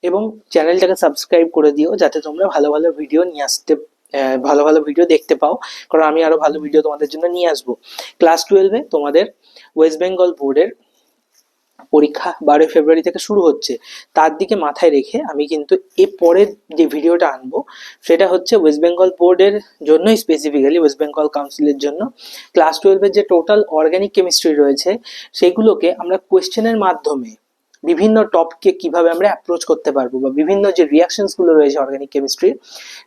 এবং চ্যানেলটাকে সাবস্ক্রাইব করে দিও, যাতে তোমরা ভালো ভালো ভিডিও নিয়ে আসতে ভালো ভালো ভিডিও দেখতে পাও, কারণ আমি আরো ভালো ভিডিও তোমাদের জন্য নিয়ে আসবো। ক্লাস 12-এ তোমাদের ওয়েস্ট বেঙ্গল বোর্ডের পরীক্ষা 12 ফেব্রুয়ারি থেকে শুরু হচ্ছে, তার দিকে মাথায় রেখে আমি কিন্তু এর পরের যে ভিডিওটা আনবো সেটা হচ্ছে ওয়েস্ট বেঙ্গল বোর্ডের জন্যই, স্পেসিফিক্যালি ওয়েস্ট বেঙ্গল কাউন্সিলের জন্য ক্লাস 12-এর যে টোটাল অর্গানিক কেমিস্ট্রি রয়েছে সেগুলোকে আমরা কোয়েশ্চেনের মাধ্যমে বিভিন্ন টপিকে কিভাবে আমরা অ্যাপ্রোচ করতে পারবো, বা বিভিন্ন যে রিয়াকশনস গুলো রয়েছে অর্গানিক কেমিস্ট্রির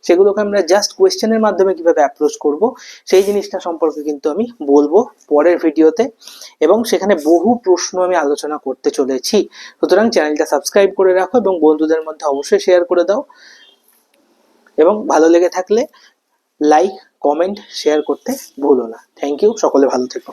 সেগুলোকে আমরা জাস্ট কোয়েশ্চেনের মাধ্যমে কিভাবে অ্যাপ্রোচ করব সেই জিনিসটা সম্পর্কে কিন্তু আমি বলবো পরের ভিডিওতে, এবং সেখানে বহু প্রশ্ন আমি আলোচনা করতে চলেছি। সুতরাং চ্যানেলটা সাবস্ক্রাইব করে রাখো এবং বন্ধুদের মধ্যে অবশ্যই শেয়ার করে দাও, এবং ভালো লেগে থাকলে লাইক কমেন্ট শেয়ার করতে ভুলো না। থ্যাংক ইউ, সকলে ভালো থেকো।